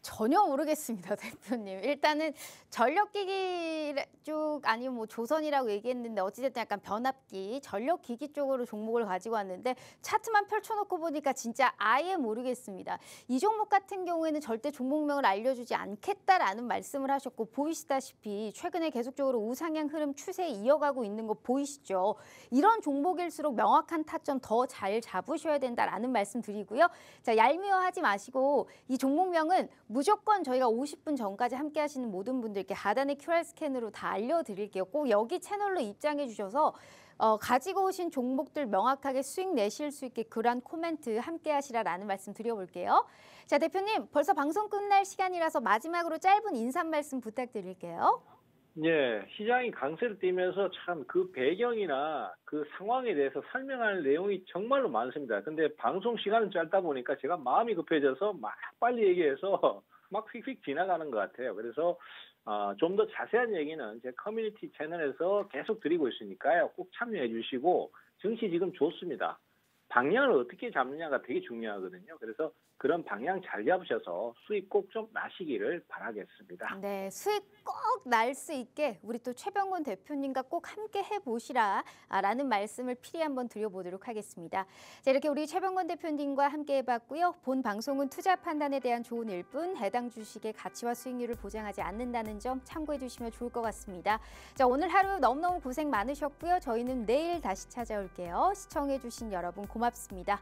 전혀 모르겠습니다, 대표님. 일단은 전력기기 쪽 아니면 뭐 조선이라고 얘기했는데 어찌됐든 약간 변압기, 전력기기 쪽으로 종목을 가지고 왔는데 차트만 펼쳐놓고 보니까 진짜 아예 모르겠습니다. 이 종목 같은 경우에는 절대 종목명을 알려주지 않겠다라는 말씀을 하셨고 보이시다시피 최근에 계속적으로 우상향 흐름 추세 이어가고 있는 거 보이시죠? 이런 종목일수록 명확한 타점 더 잘 잡으셔야 된다라는 말씀 드리고요. 자, 얄미워하지 마시고 이 종목명은 무조건 저희가 50분 전까지 함께 하시는 모든 분들께 하단의 QR 스캔으로 다 알려드릴게요. 꼭 여기 채널로 입장해 주셔서 가지고 오신 종목들 명확하게 수익 내실 수 있게 그런 코멘트 함께 하시라라는 말씀 드려볼게요. 자, 대표님 벌써 방송 끝날 시간이라서 마지막으로 짧은 인사 말씀 부탁드릴게요. 예, 시장이 강세를 띠면서 참 그 배경이나 그 상황에 대해서 설명할 내용이 정말로 많습니다. 근데 방송 시간은 짧다 보니까 제가 마음이 급해져서 막 빨리 얘기해서 막 휙휙 지나가는 것 같아요. 그래서 좀 더 자세한 얘기는 제 커뮤니티 채널에서 계속 드리고 있으니까요. 꼭 참여해 주시고 증시 지금 좋습니다. 방향을 어떻게 잡느냐가 되게 중요하거든요. 그래서 그런 방향 잘 잡으셔서 수익 꼭 좀 나시기를 바라겠습니다. 네, 수익 꼭 날 수 있게 우리 또 최병곤 대표님과 꼭 함께 해보시라 라는 말씀을 필히 한번 드려보도록 하겠습니다. 자, 이렇게 우리 최병곤 대표님과 함께 해봤고요. 본 방송은 투자 판단에 대한 조언일 뿐 해당 주식의 가치와 수익률을 보장하지 않는다는 점 참고해 주시면 좋을 것 같습니다. 자, 오늘 하루 너무너무 고생 많으셨고요. 저희는 내일 다시 찾아올게요. 시청해 주신 여러분 고맙습니다.